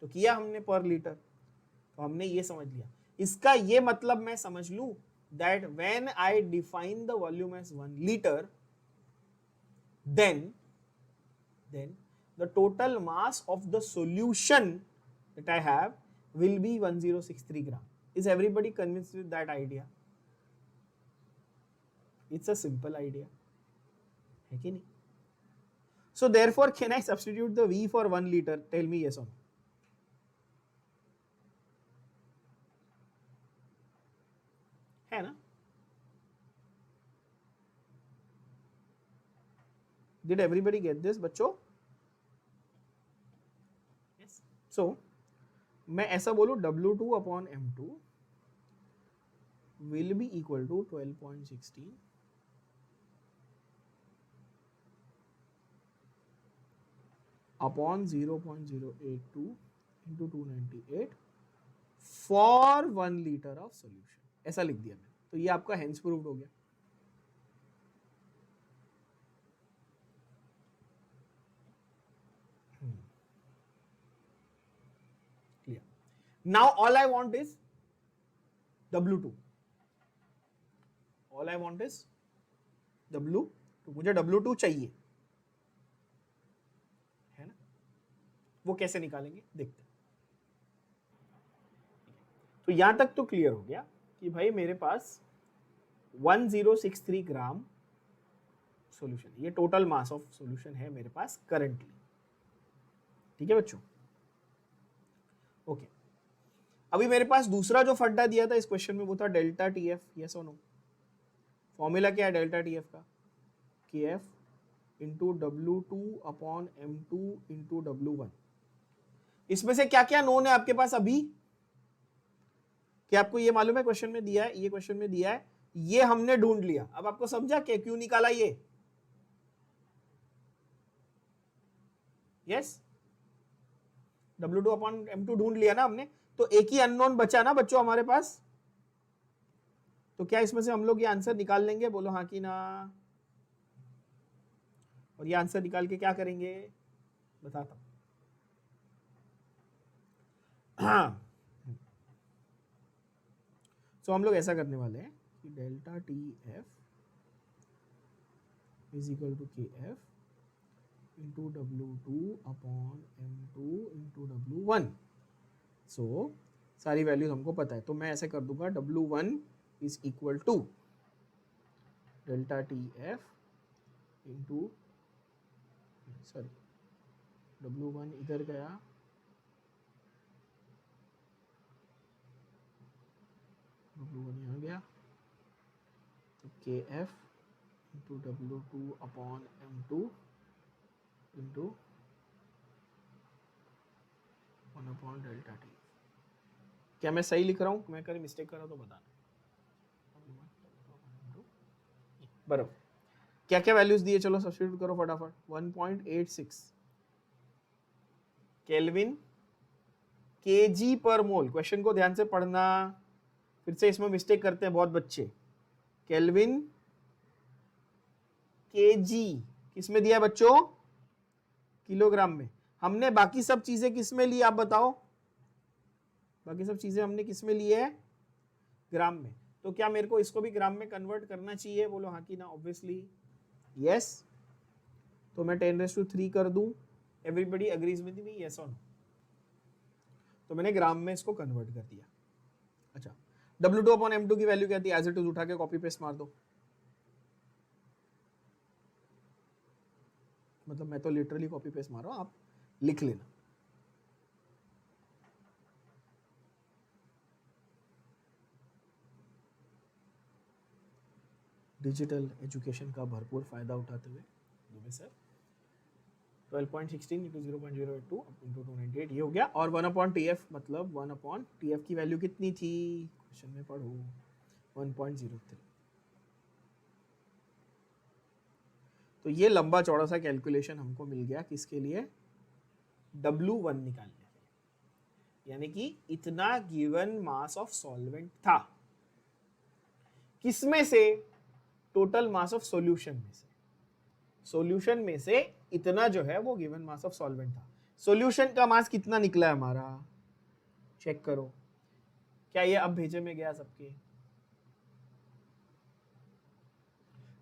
A: तो किया हमने पर लीटर, तो हमने ये समझ लिया। इसका ये मतलब मैं समझ लूं that when I define the volume as 1 liter, then the total mass of the solution that I have will be 1063 gram. Is everybody convinced with that idea? It's a simple idea, है कि नहीं? So therefore, can I substitute the V for 1 liter? Tell me yes or no. है ना? Did everybody get this, बच्चों? Yes. So मैं ऐसा बोलूं W2 upon M2 will be equal to 12.16 upon 0.082 into 298 for 1 liter of solution। ऐसा लिख दिया मैंने, तो ये आपका हेंस प्रूव्ड हो गया। Clear. Now all I want is W2, all I want is W2, मुझे W2 चाहिए, है ना। वो कैसे निकालेंगे देखते हैं। तो यहां तक तो क्लियर हो गया कि भाई मेरे पास 1063 ग्राम सॉल्यूशन, ये टोटल मास ऑफ सॉल्यूशन है मेरे पास करंटली, ठीक है बच्चों। ओके, अभी मेरे पास दूसरा जो फड्डा दिया था इस क्वेश्चन में वो था डेल्टा टीएफ, यस और नो। फॉर्मूला क्या है डेल्टा टीएफ का, के F into W2 upon M2 into W1। इसमें से क्या क्या नोन है आपके पास अभी, क्या आपको ये मालूम है, क्वेश्चन में दिया है, ये क्वेश्चन में दिया है, ये हमने ढूंढ लिया। अब आपको समझा क्या क्यों निकाला ये, यस, W2 अपॉन M2 ढूंढ लिया ना हमने, तो एक ही अननोन बचा ना बच्चों हमारे पास, तो क्या इसमें से हम लोग ये आंसर निकाल लेंगे, बोलो हाँ कि ना। और ये आंसर निकाल के क्या करेंगे बताता हूं। हाँ, तो हम लोग ऐसा करने वाले हैं कि delta T F is equal to K F into W2 upon M2 into W1। So सारी वैल्यूज हमको पता है, तो मैं ऐसे कर दूंगा W1 is equal to delta T F into, sorry W1 इधर गया, W1 यहाँ गया, तो K F into W2 upon M2 into 1 upon delta T. क्या मैं सही लिख रहा हूँ, मैं कहीं मिस्टेक कर रहा हूँ तो बताना। बराबर, क्या क्या वैल्यूज दिए, चलो सब्स्टिट्यूट करो फटाफट। 1.86 केल्विन केजी पर मोल, क्वेश्चन को ध्यान से पढ़ना, फिर से इसमें मिस्टेक करते हैं बहुत बच्चे। केल्विन केजी किस में दिया है बच्चों, किलोग्राम में। हमने बाकी सब चीजें किस में ली आप बताओ, बाकी सब चीजें हमने किस में ली है, ग्राम में। तो क्या मेरे को इसको भी ग्राम में कन्वर्ट करना चाहिए, बोलो हाँ कि ना, ऑब्वियसली यस। तो मैं 10⁻³ कर दूं, everybody agrees with me, yes और नो। तो मैंने ग्राम में इसको कन्वर्ट कर दिया। अच्छा, W2 अपॉन M2 की वैल्यू क्या थी, एज इट इज उठा के कॉपी पेस्ट मार दो। मतलब मैं तो लिटरली कॉपी पेस्ट मार रहा हूं, आप लिख लेना। डिजिटल एजुकेशन का भरपूर फायदा उठाते हुए दुबे सर 12.16 इंटू 0.082 इंटू 298 ये हो गया। और 1/TF मतलब 1/TF की वैल्यू कितनी थी, क्वेश्चन में पढ़ो 1.03। तो ये लंबा चौड़ा सा कैलकुलेशन हमको मिल गया किसके लिए, W1 निकालने के लिए, यानी कि इतना गिवन मास ऑफ सॉल्वेंट था, किसमें से, टोटल मास ऑफ सॉल्यूशन में से। सॉल्यूशन में से इतना जो है वो गिवन मास ऑफ सॉल्वेंट था। सॉल्यूशन का मास कितना निकला है हमारा, चेक करो, क्या ये अब भेजे में गया सबके।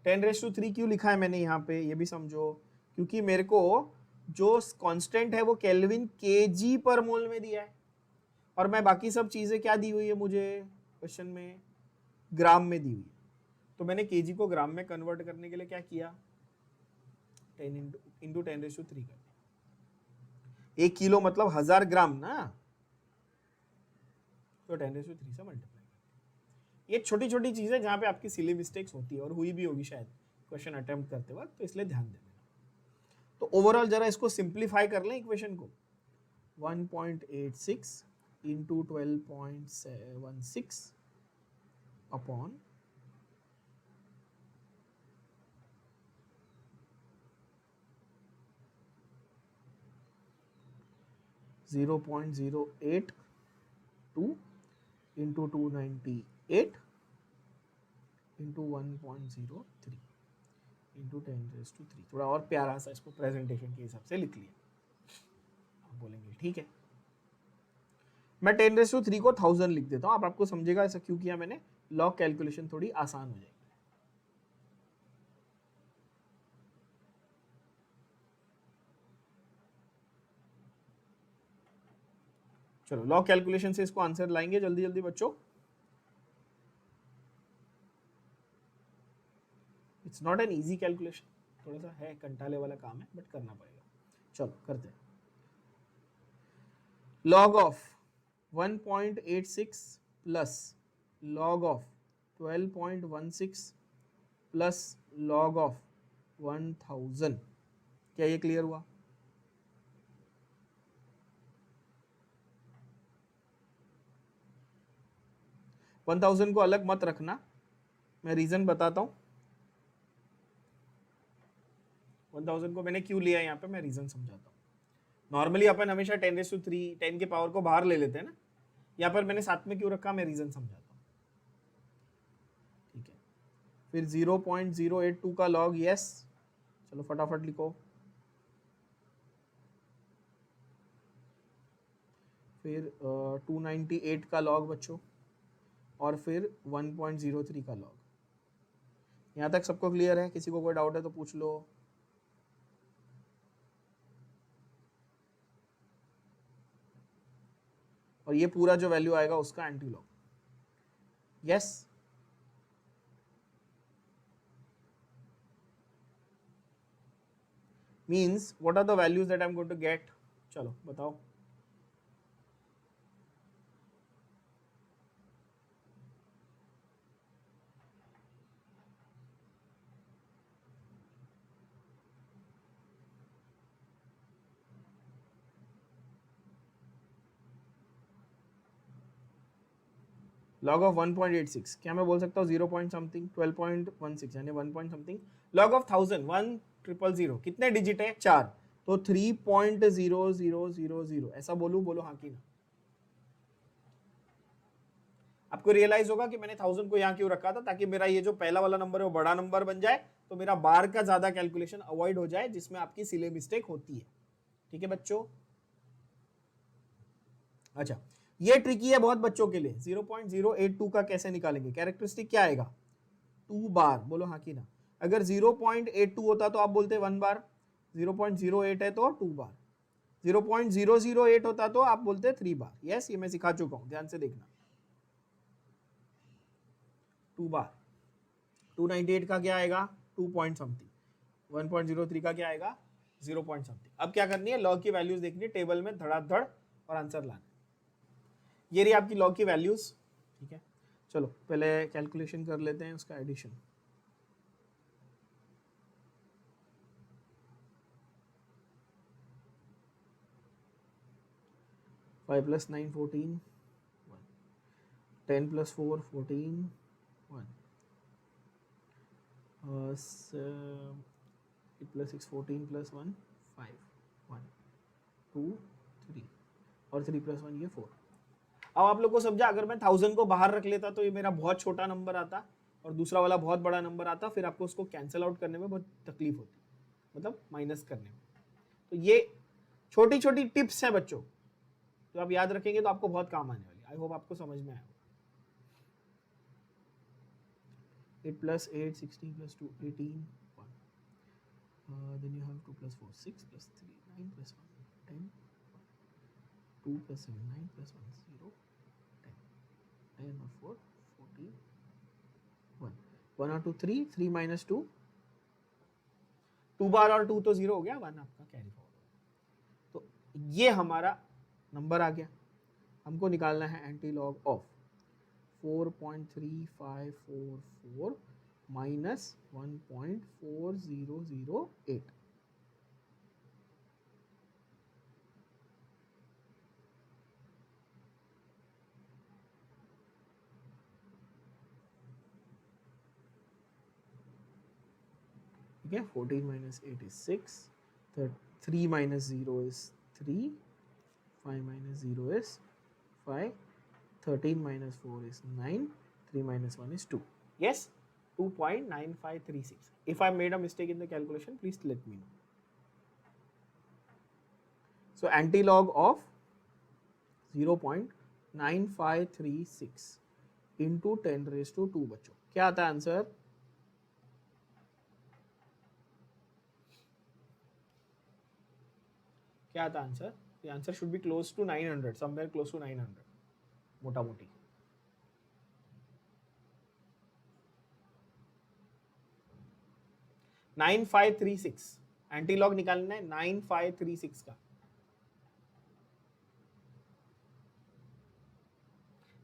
A: 10⁻³ क्यों लिखा है मैंने यहाँ पे, ये भी समझो, क्योंकि मेरे को जो कांस्टेंट है वो केल्विन केजी पर मोल में दिया है, और मैं बाकी सब चीजें क्या दी हुई है मुझे क्वेश्चन में, ग्राम में दी हुई है। तो मैंने केजी को ग्राम में कन्वर्ट करने के लिए क्या किया, 10 इंटू 10⁻³ कर दिया। 1 किलो मतलब 1000 ग्राम ना, तो 10⁻³ से मल्टीप्लाई। ये छोटी छोटी चीजें जहां पे आपकी सिली मिस्टेक्स होती है, और हुई भी होगी शायद क्वेश्चन अटेम्प्ट करते वक्त, तो इसलिए ध्यान देना। तो ओवरऑल जरा इसको सिंप्लीफाई कर लें इक्वेशन को, 1.86 into 12.76 upon 0.082 into 298 into 1.03 into 10⁻³ थोड़ा और प्यारा सा इसको प्रेजेंटेशन के हिसाब से लिख लिया। आप बोलेंगे ठीक है, मैं 10⁻³ को 1000 लिख देता हूँ, आप आपको समझेगा ऐसा क्यों किया मैंने, लॉग कैलकुलेशन थोड़ी आसान हो जाएगी। चलो लॉग कैलकुलेशन से इसको आंसर लाएंगे जल्दी जल्दी बच्चों। It's not an easy calculation, थोड़ा सा है कंटाले वाला काम है, बट करना पड़ेगा। चलो करते हैं। Log of 1.86 plus log of 12.16 plus log of 1000, क्या ये क्लियर हुआ? वन 1000 को अलग मत रखना, मैं रीजन बताता हूं। 1000 को मैंने क्यों लिया यहाँ पे, मैं रीजन समझाता हूँ। नॉर्मली अपन हमेशा 10⁻³ 10 के पावर को बाहर ले लेते हैं ना, यहाँ पर मैंने साथ में क्यों रखा, मैं रीजन समझाता हूँ। ठीक है, फिर 0.082 का लॉग, यस, चलो फटाफट लिखो। फिर 298 का लॉग बच्चों, और फिर 1.03 का लॉग। यहाँ तक सबको क्लियर है? किसी को कोई डाउट है तो पूछ लो। और ये पूरा जो वैल्यू आएगा उसका antilog, yes. Means what are the values that I am going to get, चलो बताओ। लॉग ऑफ 1.86, क्या मैं बोल सकता हूँ 0 पॉइंट समथिंग, 12.16 यानी 1 पॉइंट समथिंग। लॉग ऑफ 1000 1000 कितने डिजिट है, 4, तो 3.0000 ऐसा बोलूं, बोलो हाँ कि ना। आपको रियलाइज होगा कि मैंने 1000 को यहाँ क्यों रखा था, ताकि मेरा ये जो पहला वाला नंबर है वो बड़ा नंबर बन जाए, तो मेरा बार का ज्यादा कैलकुलेशन अवॉइड हो जाए, जिसमें आपकी सिले मिस्टेक होती है। ठीक है बच्चों, अच्छा ये ट्रिकी है बहुत बच्चों के लिए। 0.082 का कैसे निकालेंगे, कैरेक्टरिस्टिक क्या आएगा, 2 बार, बोलो हाँ कि ना। अगर 0.82 होता तो आप बोलते 1 बार, 0.08 है तो 2 बार, 0.008 होता तो आप बोलते 3 बार। यस, ये मैं सिखा चुका हूं, ध्यान से देखना। 2 बार। 298 का क्या आएगा, 2 पॉइंट समथिंग। 1.03 का क्या आएगा, 0 पॉइंट समथिंग। अब क्या करनी है, लॉग की वैल्यूज देखनी है टेबल में, धड़ाधड़ और आंसर लाना। ये रही आपकी लॉग की वैल्यूज। ठीक है, चलो पहले कैलकुलेशन कर लेते हैं उसका addition. 5 plus 9 14 1, 10 plus 4 14 1, 8 plus 6 14 plus 1 5 1 2 3 और 3 plus 1 ये 4। अब आप लोग को समझा, अगर मैं 1000 को बाहर रख लेता तो ये मेरा बहुत छोटा नंबर आता और दूसरा वाला बहुत बड़ा नंबर आता, फिर आपको उसको कैंसिल आउट करने में बहुत तकलीफ होती, मतलब माइनस करने में। तो ये छोटी छोटी टिप्स है बच्चों, तो आप याद रखेंगे तो आपको बहुत काम आने वाली। आई होप आपको समझ में आया। 8 plus 8 16 plus 2 18 1, then you have 2 plus 4 6 plus 3 9 plus 1 10 2 plus 7 9 plus 1 0 10 10 और 4 14 1 1 और 2 3 3 minus 2 2 बार और 2 तो 0 हो गया, 1 आपका कैरी फॉरवर्ड। तो ये हमारा नंबर आ गया। हमको निकालना है एंटी लॉग ऑफ 4.3544 minus 1.4008। ठीक है, 14 minus 8 is 6, 3 minus 0 is 3, 5 minus 0 is 5, 13 minus 4 is 9, 3 minus 1 is 2. Yes, 2.9536. If I made a mistake in the calculation, please let me know. So antilog of 0.9536 into 10 raised to 2 बच्चों, क्या आता है answer? क्या आता answer? The answer should be close to 900, somewhere close to 900, मोटा मोटी। $9536 antilog निकालना है 9536 का।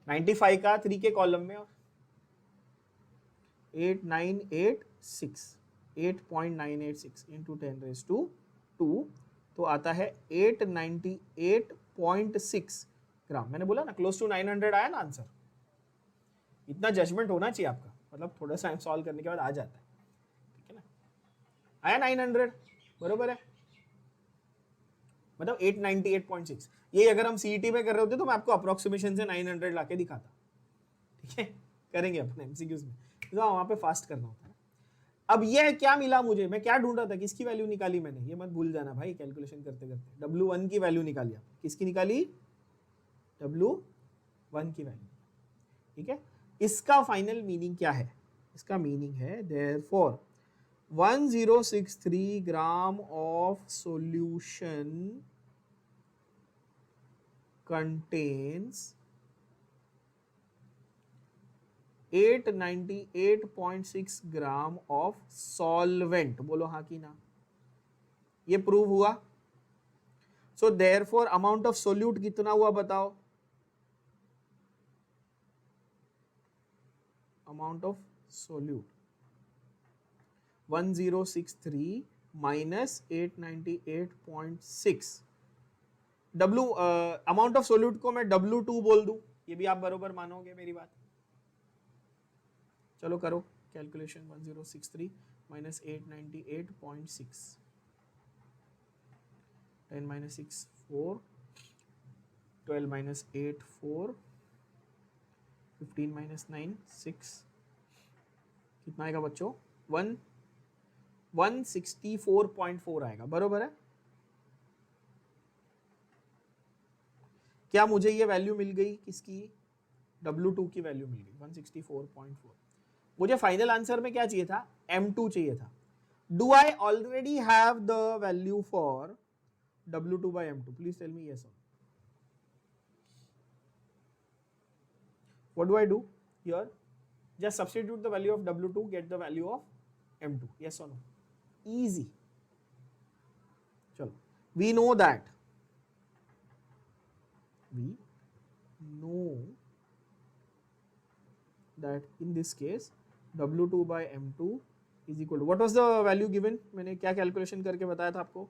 A: 95 का 3 के कॉलम में और 8986 8.986 into 10 raised to 2, तो आता है 898.6 ग्राम। मैंने बोला ना क्लोज टू 900 आया ना आंसर। इतना जजमेंट होना चाहिए आपका, मतलब थोड़ा सा सॉल्व करने के बाद आ जाता है, ठीक है ना। आया 900, बरोबर है, मतलब 898.6। ये अगर हम सीईटी में कर रहे होते तो मैं आपको अप्रोक्सीमेशन से 900 लाके दिखाता, ठीक है, करेंगे अपने एमसीक्यूज में, तो वहां पे फास्ट करना होता है। अब ये क्या मिला मुझे, मैं क्या ढूंढ रहा था, किसकी वैल्यू निकाली मैंने, ये मत भूल जाना भाई कैलकुलेशन करते करते। W1 की वैल्यू निकाली आपने, किसकी निकाली? W1 की वैल्यू, ठीक है। इसका फाइनल मीनिंग क्या है? इसका मीनिंग है therefore 1063 gram of solution contains 898.6 gram of solvent. बोलो हाँ कि ना, ये प्रूव हुआ। So therefore amount of solute कितना हुआ बताओ? Amount of solute 1063 minus 898.6। W amount of solute को मैं W2 बोल दूं, ये भी आप बरोबर मानोगे मेरी बात? चलो करो calculation. 1063 minus 898.6, 10 minus 6 4, 12 minus 8 4, 15 minus 9 6, कितना आएगा बच्चों? 164.4 आएगा, बरोबर है। क्या मुझे ये वैल्यू मिल गई? किसकी? W2 की वैल्यू मिल गई 164.4। मुझे फाइनल आंसर में क्या चाहिए था? M2 चाहिए था। Do I already have the value for W2 by M2? Please tell me yes or no. What do I do here? Just substitute the value of W2, get the value of M2. Yes or no? Easy. चलो, we know that in this case W2 by M2 is equal to, what was the value given? मैंने क्या calculation करके बताया था आपको?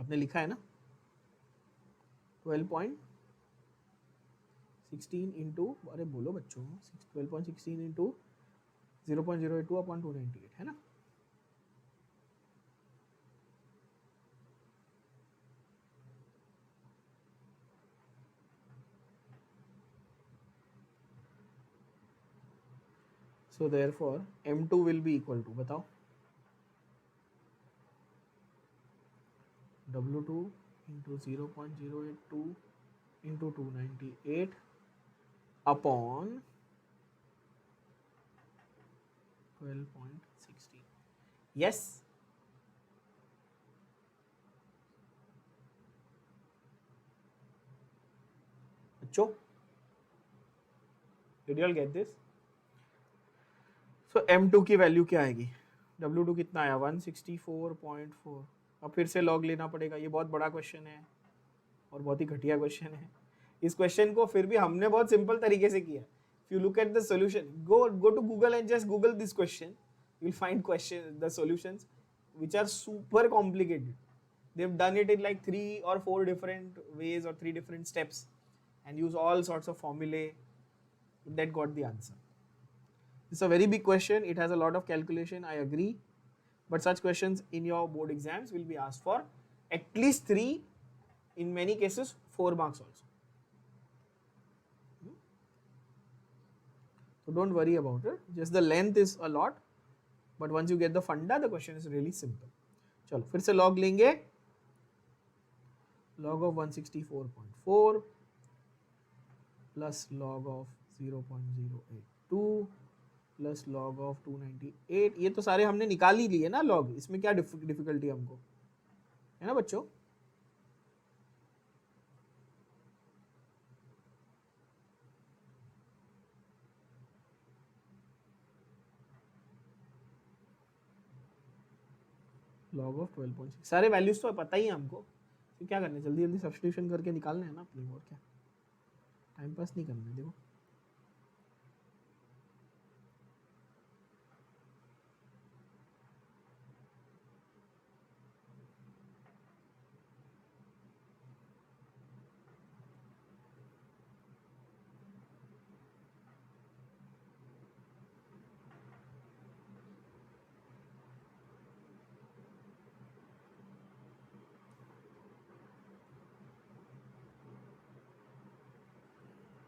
A: आपने लिखा है ना 12.16 इंटू, अरे बोलो बच्चों, 12.16 इंटू 0.082 अपॉन 298 है ना। So therefore M2 will be equal to, बताओ, W2 into 0.082 into 298 upon 12.16. Yes? बच्चों, did you all get this? So M2 की वैल्यू क्या आएगी? W2 कितना आया? 164.4. अब फिर से लॉग लेना पड़ेगा, ये बहुत बड़ा क्वेश्चन है और बहुत ही घटिया क्वेश्चन है। इस क्वेश्चन को फिर भी हमने बहुत सिंपल तरीके से किया। If you look at the solution, go to Google and just Google this question. You'll find the solutions which are super complicated. They've done it in like 3 or 4 different ways or 3 different steps and use all sorts of formulae that got the answer. It's a very big question. It has a lot of calculation, I agree. But such questions in your board exams will be asked for at least 3, in many cases 4 marks also. So don't worry about it. Just the length is a lot. But once you get the funda, the question is really simple. चलो फिर से log लेंगे. Log of 164.4 plus log of 0.082 plus log of 298. ये तो सारे हमने निकाल ही लिए ना लॉग, इसमें क्या डिफिकल्टी हमको, है ना बच्चों? लॉग ऑफ 12.6 सारे वैल्यूज तो पता ही है हमको, तो क्या करना है, जल्दी जल्दी सब्स्टिट्यूशन करके निकालना है ना अपने, और क्या, टाइम पास नहीं करना है। देखो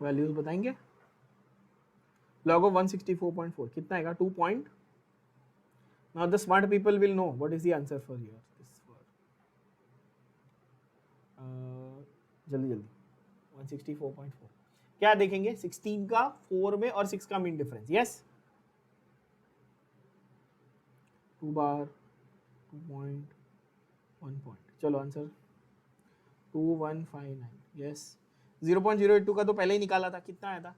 A: वैल्यूज बताएंगे। log of 164.4 कितना आएगा? 2 point. Now the smart people will know what is the answer for here. जल्दी जल्दी 164.4 क्या देखेंगे? 16 का 4 में और 6 का मीन डिफरेंस। यस, 2 बार 2 पॉइंट 1 पॉइंट। चलो आंसर 2159। यस, 0.082 का तो पहले ही निकाला था, कितना आया था?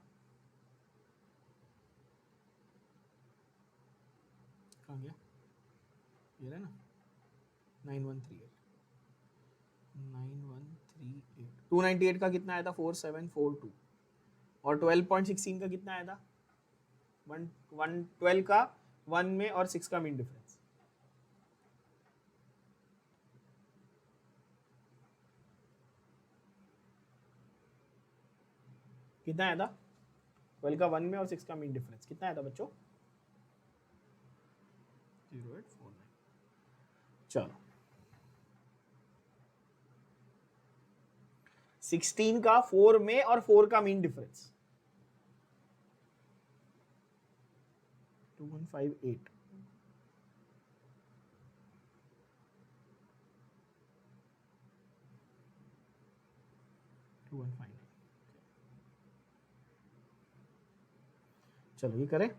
A: कहाँ गया? ये रहा ना 9138। 298 का कितना आया था? 4742। और 12.16 का कितना आया था? 112 का 1 में और 6 का मीन डिफरेंस। कितना आया था? 12 का 1 में और 6 का मीन डिफरेंस कितना आया था बच्चों? 0849। चलो 16 का 4 में और 4 का मीन डिफरेंस 2158। चलो ये करें।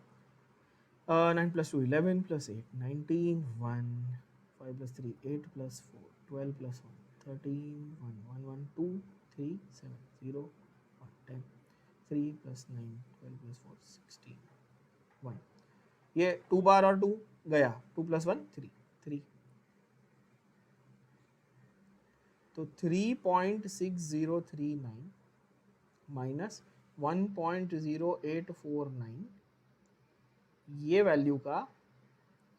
A: 9 + 2 11 + 8 19 1 5 + 3 8 + 4 12 + 1 13 1 1 1 2 3 7 0 1 10 3 + 9 12 + 4 16 1। ये 2 बार और 2 गया, 2 + 1 3 3, तो 3.6039 माइनस 1.0849, ये वैल्यू का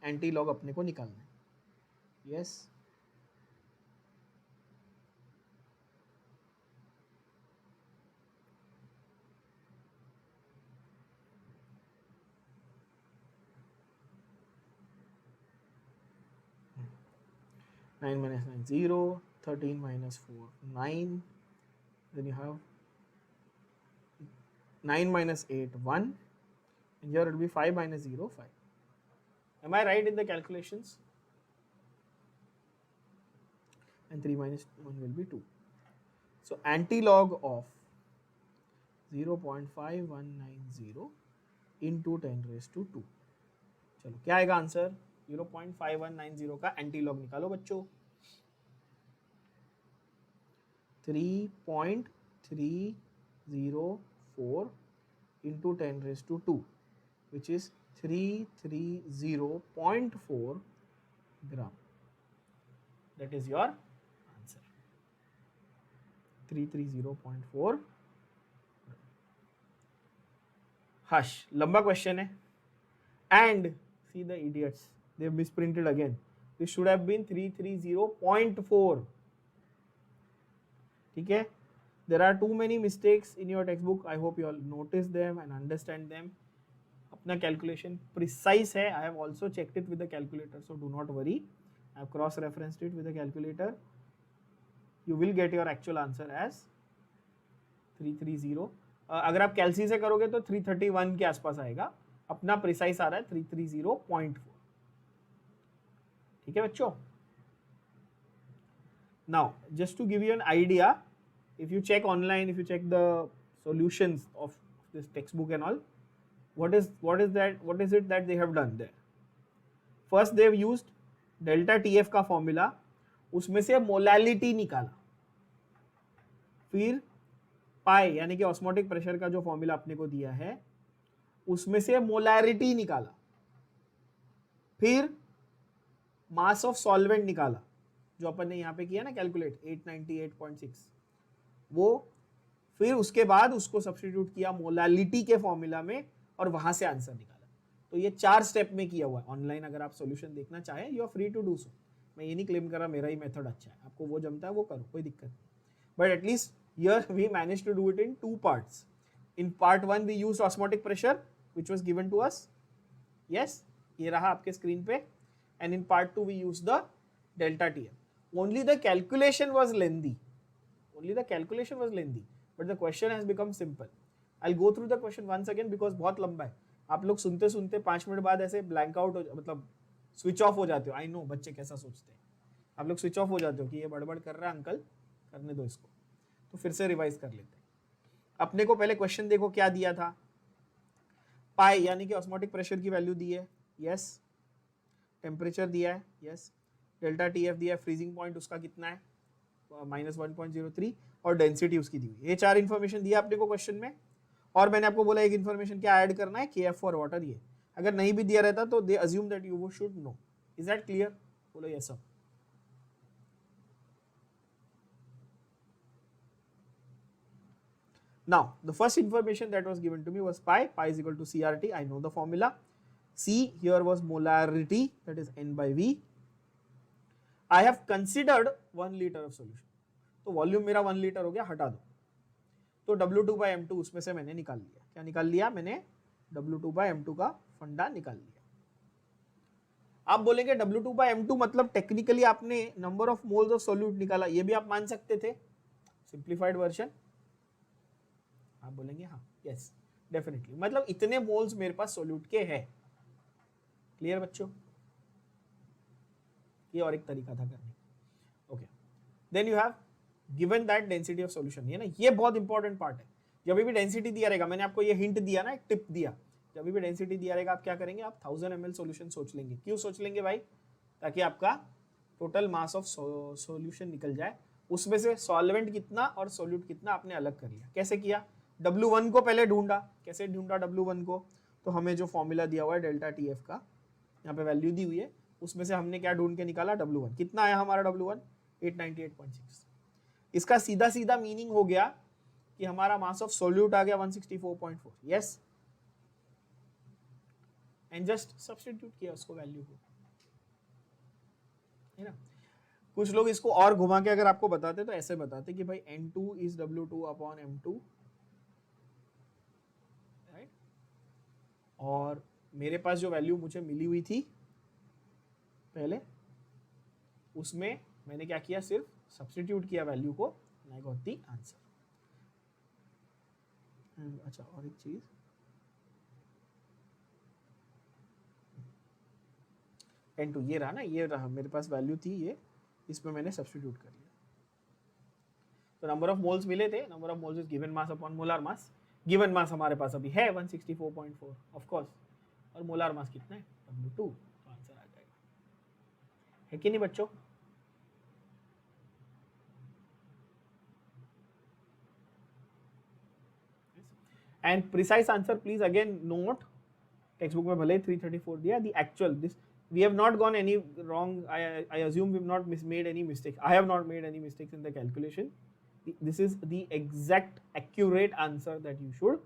A: एंटी लॉग अपने को निकालना है। Yes, 9 minus 9 0, 13 minus 4 9, then you have 9 minus 8 1, and here it will be 5 minus 0 5. Am I right in the calculations? And 3 minus 1 will be 2. So antilog of 0.5190 into 10 raised to 2. चलो क्या आएगा answer? 0.5190 का antilog निकालो बच्चों. 3.304 into 10 raised to 2, which is 330.4 gram. That is your answer. 330.4. Hush, लंबा question है. And see the idiots, they have misprinted again. This should have been 330.4. ठीक है? There are too many mistakes in your textbook. I hope you all notice them and understand them. अपना calculation precise है. I have also checked it with the calculator, so do not worry. I have cross-referenced it with the calculator. You will get your actual answer as 330. अगर आप कैलसी से करोगे तो 331 के आसपास आएगा. अपना प्रिसाइज आ रहा है 330.4. ठीक है बच्चों? Now, just to give you an idea, if you check online, if you check the solutions of this textbook and all, what is it that they have done there? First, they have used delta TF का formula, उसमें से molality निकाला. फिर पाई यानी कि osmotic pressure का जो formula आपने को दिया है, उसमें से मोलैरिटी निकाला. फिर मास ऑफ सॉल्वेंट निकाला, जो अपन ने यहाँ पे किया ना कैलकुलेट 898.6, वो. फिर उसके बाद उसको सब्स्टिट्यूट किया मोलालिटी के फॉर्मूला में और वहां से आंसर निकाला. तो ये 4 स्टेप में किया हुआ है. ऑनलाइन अगर आप सॉल्यूशन देखना चाहें, you are free to do so. मैं ये नहीं क्लेम कर रहा मेरा ही मेथड अच्छा है. आपको वो जमता है वो करो, कोई दिक्कत नहीं. But at least here we manage to do it in 2 parts. In part 1 we used osmotic pressure which was given to us. Yes, ये रहा आपके स्क्रीन पे. And in part 2 we used the delta TF. Only the calculation was lengthy. But the question has become simple. I'll go through the question once again because बहुत लंबा है. आप लोग सुनते सुनते 5 मिनट बाद ऐसे ब्लैंक आउट हो, मतलब स्विच ऑफ हो जाते हो. आई नो बच्चे कैसा सोचते हैं. आप लोग स्विच ऑफ हो जाते हो कि ये बड़बड़ कर रहा है अंकल, करने दो इसको. तो फिर से रिवाइज कर लेते हैं. अपने को पहले क्वेश्चन देखो क्या दिया था. पाई यानी कि ऑस्मोटिक प्रेशर की वैल्यू दी है. यस. टेम्परेचर दिया है. यस. डेल्टा टीएफ दिया है. फ्रीजिंग पॉइंट उसका कितना है, -1.03, और डेंसिटी उसकी दी हुई. ये 4 इन्फॉर्मेशन दिया आपने को क्वेश्चन में. और मैंने आपको बोला एक इन्फॉर्मेशन क्या ऐड करना है, केएफ फॉर वाटर. ये अगर नहीं भी दिया रहता तो they assume that you should know. Is that clear? बोलो yes sir. Now, the first information that was given to me was pi. Pi is equal to CRT. I know the formula. C here was molarity, that is N by V. I have considered 1 liter of solution. तो volume मेरा 1 litre हो गया, हटा दो. तो W2 by M2 उसमें से मैंने निकाल लिया. क्या निकाल लिया मैंने? W2 by M2 का फंडा निकाल लिया. आप बोलेंगे W2 by M2 मतलब टेक्निकली आपने number of moles of solute निकाला. ये भी आप मान सकते थे, सिंप्लीफाइड वर्जन. आप बोलेंगे हाँ, यस डेफिनेटली, मतलब इतने मोल्स मेरे पास सोल्यूट के हैं. क्लियर बच्चों? ये और एक तरीका था करने. Okay, then you have given that density of solution. ये ना, ये बहुत इंपॉर्टेंट पार्ट है. जब भी डेंसिटी दिया रहेगा, मैंने आपको ये हिंट दिया ना, एक टिप दिया, जब भी डेंसिटी दिया रहेगा आप क्या करेंगे, आप 1000 ml सॉल्यूशन सोच लेंगे. क्यों सोच लेंगे भाई? ताकि आपका टोटल मास ऑफ सॉल्यूशन निकल जाए. उसमें से सॉल्वेंट कितना और सोल्यूट कितना आपने अलग कर लिया. कैसे किया? W1 को पहले ढूंढा. कैसे ढूंढा W1 को? तो हमें जो फॉर्मूला दिया हुआ है डेल्टा TF का, यहाँ पे वैल्यू दी हुई है, उसमें से हमने क्या ढूंढ के निकाला? W1. कितना आया हमारा W1? 898.6. इसका सीधा सीधा मीनिंग हो गया कि हमारा मास ऑफ सोल्यूट आ गया 164.4. यस, एंड जस्ट सब्स्टिट्यूट किया उसको वैल्यू को, है ना. कुछ लोग इसको और घुमा के अगर आपको बताते तो ऐसे बताते कि भाई N2 is W2 upon M2, right. और मेरे पास जो वैल्यू मुझे मिली हुई थी पहले, उसमें मैंने क्या किया, सिर्फ सब्स्टिट्यूट किया वैल्यू को, आई गॉट द आंसर। अच्छा और एक चीज, N2 ये रहा ना, ये रहा मेरे पास वैल्यू थी ये, इसमें मैंने सब्स्टिट्यूट कर लिया। तो नंबर ऑफ मोल्स मिले थे, number of moles is given mass upon molar mass. Given mass हमारे पास अभी है 164.4 ऑफ कोर्स, और मोलार मास कितना है W2, तो आंसर आ जाएगा, है कि नहीं बच्चों? And precise answer please again note, text book में भले 334 दिया, the actual this we have not gone any wrong. I assume we've not made any mistake. I have not made any mistakes in the calculation. This is the exact accurate answer that you should